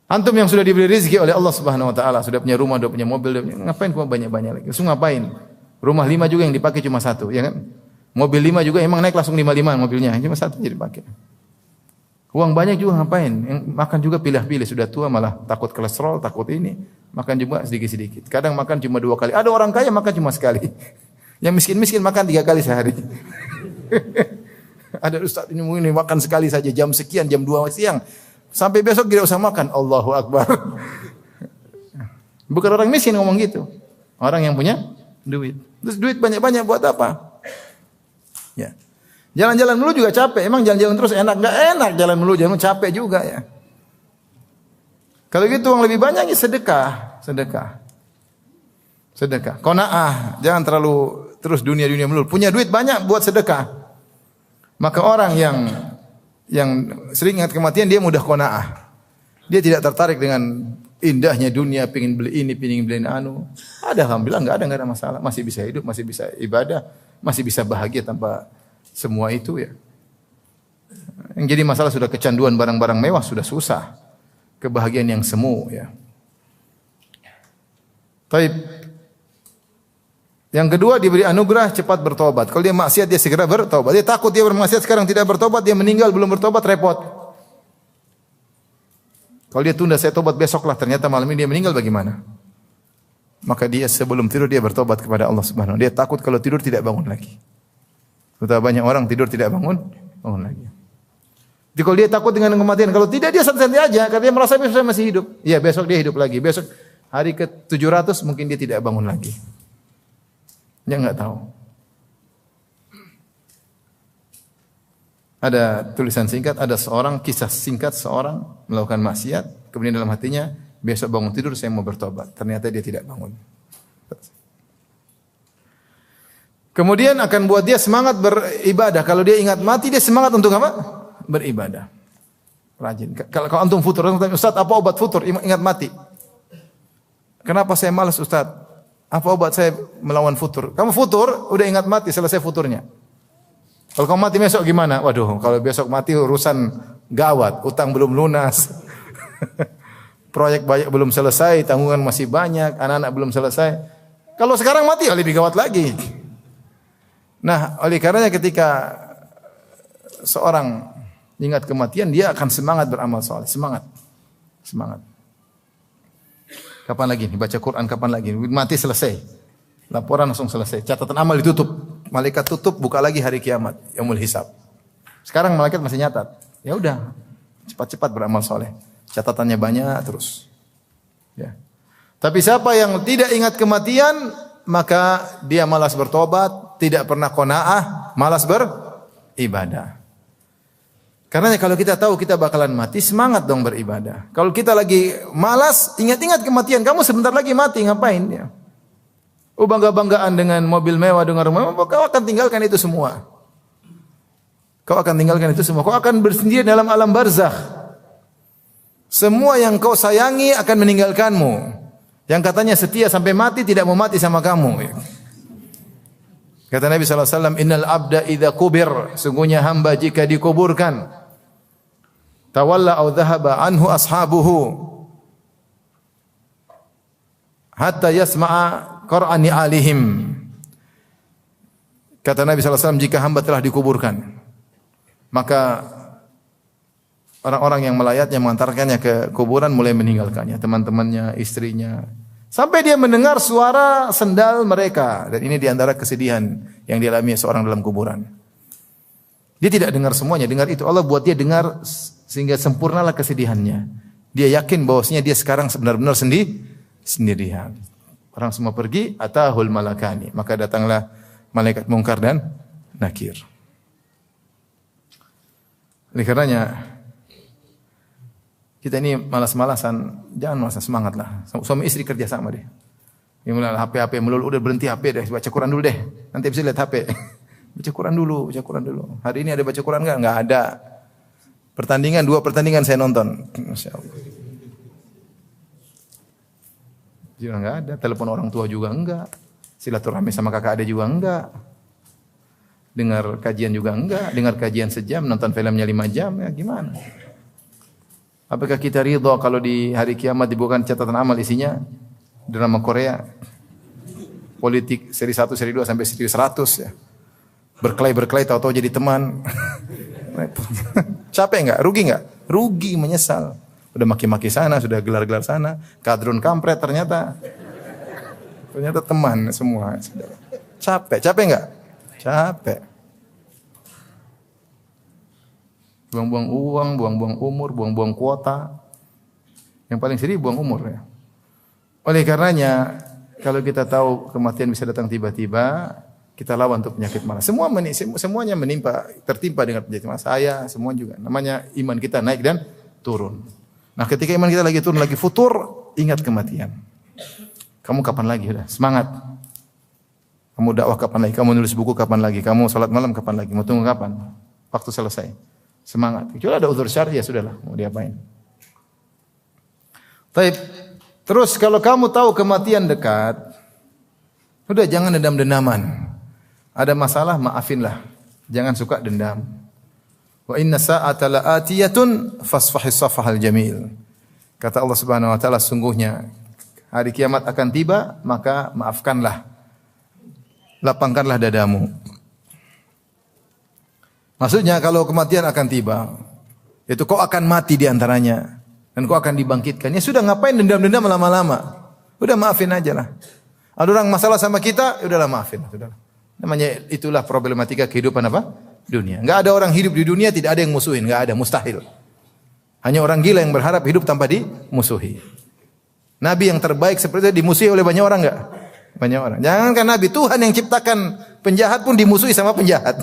Antum yang sudah diberi rezeki oleh Allah Subhanahu wa taala, sudah punya rumah, sudah punya mobil, ngapain kau banyak-banyak lagi? Langsung ngapain? Rumah 5 juga yang dipakai cuma 1, ya kan? Mobil 5 juga emang naik langsung 5 mobilnya, cuma 1 jadi dipakai. Uang banyak juga ngapain? Yang makan juga pilih-pilih, sudah tua malah takut kolesterol, takut ini, makan juga sedikit-sedikit. Kadang makan cuma 2 kali. Ada orang kaya makan cuma sekali. Yang miskin-miskin makan 3 kali sehari. Ada ustaz ini makan sekali saja jam sekian, jam 2 siang. Sampai besok tidak usah makan. Allahu Akbar. Bukan orang miskin ngomong gitu. Orang yang punya duit. Terus duit banyak-banyak buat apa? Ya. Jalan-jalan dulu juga capek. Emang jalan-jalan terus enak? Enggak enak jalan dulu, jalan capek juga ya. Kalau gitu uang lebih banyak ya sedekah. Sedekah. Qanaah, jangan terlalu terus dunia-dunia melulu. Punya duit banyak buat sedekah. Maka orang yang sering ingat kematian dia mudah qanaah. Dia tidak tertarik dengan indahnya dunia, pengin beli ini, pengin beli anu. Ada alhamdulillah enggak ada masalah, masih bisa hidup, masih bisa ibadah, masih bisa bahagia tanpa semua itu ya. Yang jadi masalah sudah kecanduan barang-barang mewah sudah susah. Kebahagiaan yang semu ya. Baik. Yang kedua diberi anugerah cepat bertobat. Kalau dia maksiat dia segera bertobat. Dia takut dia bermaksiat sekarang tidak bertobat, dia meninggal belum bertobat repot. Kalau dia tunda saya tobat besoklah, ternyata malam ini dia meninggal bagaimana? Maka dia sebelum tidur dia bertobat kepada Allah Subhanahu wa taala. Dia takut kalau tidur tidak bangun lagi. Betapa banyak orang tidur tidak bangun lagi. Jadi kalau dia takut dengan kematian, kalau tidak dia santai aja karena dia merasa besok masih hidup. Iya, besok dia hidup lagi. Besok hari ke-700 mungkin dia tidak bangun lagi. Dia enggak tahu. Ada tulisan singkat, ada seorang kisah singkat seorang melakukan maksiat, kemudian dalam hatinya besok bangun tidur saya mau bertobat. Ternyata dia tidak bangun. Kemudian akan buat dia semangat beribadah. Kalau dia ingat mati dia semangat untuk apa? Beribadah. Rajin. Kalau antum futur, Ustaz apa obat futur? Ingat mati. Kenapa saya malas Ustaz? Apa obat saya melawan futur? Kamu futur, udah ingat mati, selesai futurnya. Kalau kamu mati besok gimana? Waduh, kalau besok mati urusan gawat, utang belum lunas, proyek banyak belum selesai, tanggungan masih banyak, anak-anak belum selesai. Kalau sekarang mati lebih gawat lagi. Nah, oleh karenanya ketika seorang ingat kematian, dia akan semangat beramal saleh, semangat. Kapan lagi nih baca Quran, kapan lagi? Mati selesai. Laporan langsung selesai. Catatan amal ditutup. Malaikat tutup, buka lagi hari kiamat, yaumul hisab. Sekarang malaikat masih nyatat. Ya udah, cepat-cepat beramal soleh. Catatannya banyak terus. Ya. Tapi siapa yang tidak ingat kematian, maka dia malas bertobat, tidak pernah qanaah, malas beribadah. Karena kalau kita tahu kita bakalan mati, semangat dong beribadah. Kalau kita lagi malas, ingat-ingat kematian, kamu sebentar lagi mati, ngapain ya? Oh bangga-banggaan dengan mobil mewah, dengan rumah mewah, kau akan tinggalkan itu semua. Kau akan bersendiri dalam alam barzakh. Semua yang kau sayangi akan meninggalkanmu. Yang katanya setia sampai mati tidak mau mati sama kamu. Kata Nabi SAW, Innal abda idha kubir. Sungguhnya hamba jika dikuburkan. Tawalla au dhahaba anhu ashabuhu. Hatta yasma'a Qur'ani alihim. Kata Nabi SAW, jika hamba telah dikuburkan, maka orang-orang yang melayatnya mengantarkannya ke kuburan mulai meninggalkannya, teman-temannya, istrinya, sampai dia mendengar suara sendal mereka. Dan ini diantara kesedihan yang dialami seorang dalam kuburan. Dia tidak dengar semuanya, dengar itu. Allah buat dia dengar sehingga sempurnalah kesedihannya. Dia yakin bahwasanya dia sekarang benar-benar sendirian. Orang semua pergi, atahul malakani. Maka datanglah malaikat Munkar dan Nakir. Oleh karenanya, kita ini malas-malasan, jangan malas, semangatlah. Suami istri kerja sama deh. Yang mulai HP melulu, udah berhenti HP deh, baca Quran dulu deh. Nanti bisa lihat HP. Baca Quran dulu. Hari ini ada baca Quran enggak? Enggak ada. Pertandingan, 2 pertandingan saya nonton. Masya Allah. Juga enggak ada, telepon orang tua juga enggak. Silaturahmi sama kakak adik juga enggak. Dengar kajian juga enggak, dengar kajian sejam, nonton filmnya 5 jam, ya gimana? Apakah kita ridha kalau di hari kiamat dibukakan catatan amal isinya drama Korea, politik seri 1, seri 2 sampai seri 100 ya. Berkelahi tahu-tahu jadi teman. Capek enggak? Rugi enggak? Rugi, menyesal. Sudah maki-maki sana, sudah gelar-gelar sana, kadrun kampret ternyata teman semua. Capek enggak? Capek. Buang-buang uang, buang-buang umur, buang-buang kuota. Yang paling sedih buang umur ya. Oleh karenanya, kalau kita tahu kematian bisa datang tiba-tiba, kita lawan untuk penyakit malas. Semuanya tertimpa dengan penyakit malas. Saya, semua juga. Namanya iman kita naik dan turun. Nah, ketika iman kita lagi turun, lagi futur, ingat kematian. Kamu kapan lagi? Udah, semangat. Kamu dakwah kapan lagi? Kamu nulis buku kapan lagi? Kamu salat malam kapan lagi? Mau tunggu kapan? Waktu selesai. Semangat. Kecuali ada uzur syar'i ya sudahlah, mau diapain. Baik. Terus kalau kamu tahu kematian dekat, udah jangan dendam-dendaman. Ada masalah, maafinlah. Jangan suka dendam. Wa inna sa'ata la'atiyatun fasfahis safhal jamil. Kata Allah Subhanahu wa taala, sungguhnya hari kiamat akan tiba, maka maafkanlah. Lapangkanlah dadamu. Maksudnya kalau kematian akan tiba, itu kau akan mati di antaranya dan kau akan dibangkitkan. Ya sudah, ngapain dendam-dendam lama-lama? Udah maafin aja lah. Ada orang masalah sama kita, udahlah maafin, sudahlah. Namanya itulah problematika kehidupan apa? Dunia. Enggak ada orang hidup di dunia tidak ada yang musuhin, enggak ada, mustahil. Hanya orang gila yang berharap hidup tanpa dimusuhi. Nabi yang terbaik seperti itu dimusuhi oleh banyak orang enggak? Banyak orang. Jangankan Nabi, Tuhan yang ciptakan penjahat pun dimusuhi sama penjahat.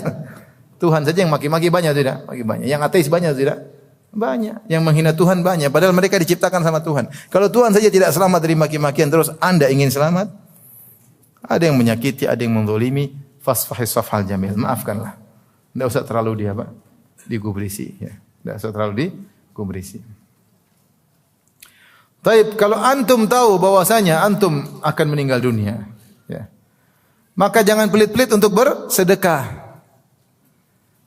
Tuhan saja yang maki-maki banyak tidak? Maki banyak. Yang ateis banyak tidak? Banyak. Yang menghina Tuhan banyak. Padahal mereka diciptakan sama Tuhan. Kalau Tuhan saja tidak selamat dari maki-makian, terus Anda ingin selamat? Ada yang menyakiti, ada yang menzalimi. Fasfahis safhal jamil. Maafkanlah. Tidak usah terlalu digubrisi. Ya. Tidak usah terlalu digubrisi. Taib, kalau antum tahu bahwasanya antum akan meninggal dunia, ya, maka jangan pelit-pelit untuk bersedekah.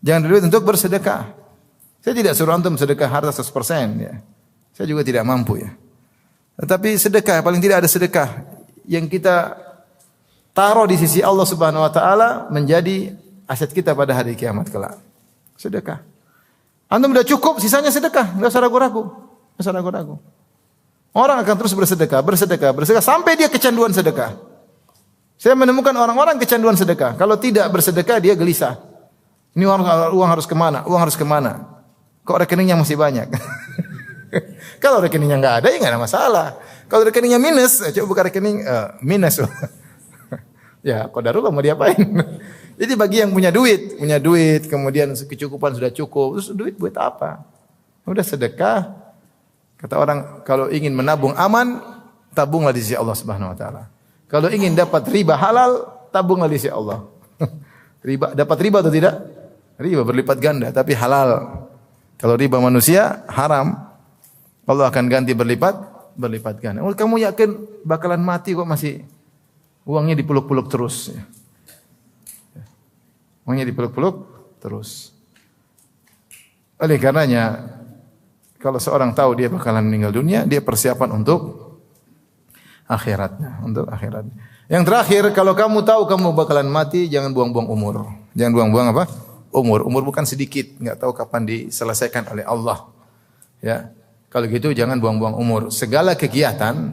Jangan pelit untuk bersedekah. Saya tidak suruh antum sedekah harta 100%, ya. Saya juga tidak mampu, ya. Tetapi sedekah, paling tidak ada sedekah yang kita taruh di sisi Allah Subhanahu wa taala menjadi aset kita pada hari kiamat kelak. Sedekah. Antum sudah cukup, sisanya sedekah, enggak usah ragu-ragu. Enggak usah ragu-ragu. Orang akan terus bersedekah sampai dia kecanduan sedekah. Saya menemukan orang-orang kecanduan sedekah. Kalau tidak bersedekah dia gelisah. Ini uang harus kemana? Uang harus kemana? Kok rekeningnya masih banyak? Kalau rekeningnya enggak ada ya enggak ada masalah. Kalau rekeningnya minus, coba buka rekening minus. Ya, qadarullah mau diapain? Jadi bagi yang punya duit, kemudian kecukupan sudah cukup, terus duit buat apa? Udah sedekah. Kata orang, kalau ingin menabung aman, tabunglah di sisi Allah Subhanahu wa taala. Kalau ingin dapat riba halal, tabunglah di sisi Allah. Dapat riba atau tidak? Riba berlipat ganda, tapi halal. Kalau riba manusia haram, Allah akan ganti berlipat ganda. Oh, kamu yakin bakalan mati kok masih uangnya dipeluk-peluk terus? Uangnya dipeluk-peluk terus. Oleh karenanya, kalau seorang tahu dia bakalan meninggal dunia, dia persiapan untuk akhiratnya, Yang terakhir, kalau kamu tahu kamu bakalan mati, jangan buang-buang umur. Jangan buang-buang apa? Umur bukan sedikit, enggak tahu kapan diselesaikan oleh Allah. Ya. Kalau gitu jangan buang-buang umur. Segala kegiatan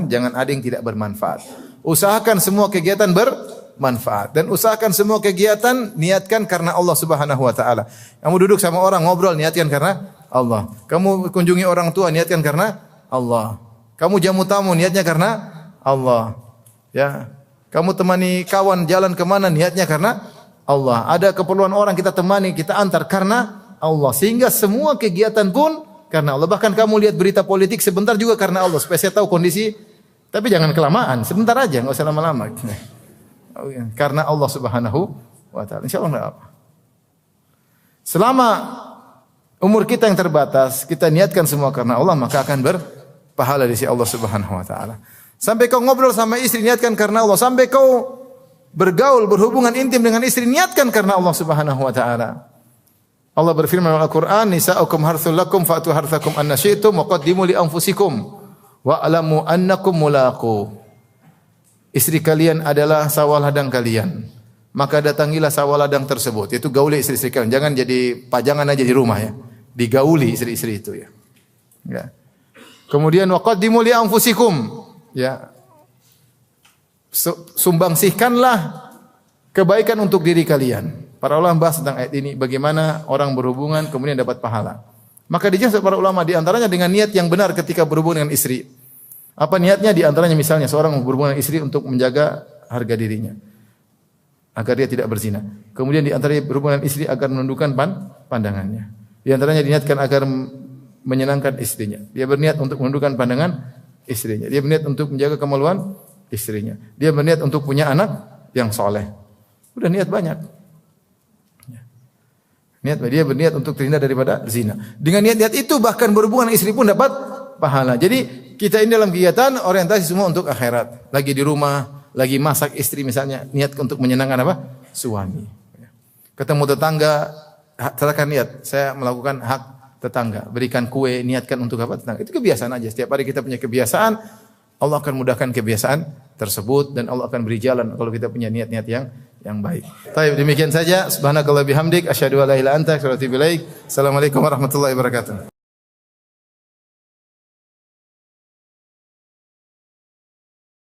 jangan ada yang tidak bermanfaat. Usahakan semua kegiatan bermanfaat dan usahakan semua kegiatan niatkan karena Allah Subhanahu wa taala. Kamu duduk sama orang ngobrol niatkan karena Allah. Kamu kunjungi orang tua niatkan karena Allah. Kamu jamu tamu niatnya karena Allah. Ya. Kamu temani kawan jalan kemana niatnya karena Allah. Ada keperluan orang kita temani, kita antar karena Allah. Sehingga semua kegiatan pun karena Allah. Bahkan kamu lihat berita politik sebentar juga karena Allah. Supaya saya tahu kondisi. Tapi jangan kelamaan. Sebentar aja, enggak usah lama-lama. Karena Allah Subhanahu wa taala. Insyaallah enggak apa. Selama umur kita yang terbatas, kita niatkan semua karena Allah, maka akan berpahala di sisi Allah Subhanahu wa taala. Sampai kau ngobrol sama istri, niatkan karena Allah. Sampai kau bergaul, berhubungan intim dengan istri, niatkan karena Allah Subhanahu wa taala. Allah berfirman dalam Al-Qur'an, "Nisa'ukum harthul lakum fa'tu harthakum anna syi'tum wa qaddimu li anfusikum wa alamu annakum mulaqu." Istri kalian adalah sawah ladang kalian. Maka datangilah sawah ladang tersebut. Itu gauli istri-istri kalian. Jangan jadi pajangan aja di rumah, ya. Digauli istri-istri itu, ya. Ya. Kemudian waqaddimu li anfusikum, ya. Sumbangsihkanlah kebaikan untuk diri kalian. Para ulama bahas tentang ayat ini, bagaimana orang berhubungan kemudian dapat pahala. Maka dijelaskan para ulama di antaranya dengan niat yang benar ketika berhubungan dengan istri. Apa niatnya? Di antaranya misalnya seorang berhubungan dengan istri untuk menjaga harga dirinya, agar dia tidak berzina. Kemudian di antaranya berhubungan dengan istri agar menundukkan pandangannya. Di antaranya diniatkan agar menyenangkan istrinya. Dia berniat untuk menundukkan pandangan istrinya. Dia berniat untuk menjaga kemaluan istrinya. Dia berniat untuk punya anak yang soleh. Udah niat banyak. Dia berniat untuk terhindar daripada zina. Dengan niat-niat itu bahkan berhubungan istri pun dapat pahala. Jadi kita ini dalam kegiatan orientasi semua untuk akhirat. Lagi di rumah, lagi masak istri misalnya, niat untuk menyenangkan apa? Suami. Ketemu tetangga, katakan niat, saya melakukan hak tetangga, berikan kue, niatkan untuk apa tetangga. Itu kebiasaan aja. Setiap hari kita punya kebiasaan, Allah akan mudahkan kebiasaan tersebut dan Allah akan beri jalan kalau kita punya niat-niat yang baik. Baik, demikian saja. Subhanakallah bihamdik, asyhadu an la ilaha illa anta, astaghfiruka wa atubu ilaik. Assalamualaikum warahmatullahi wabarakatuh.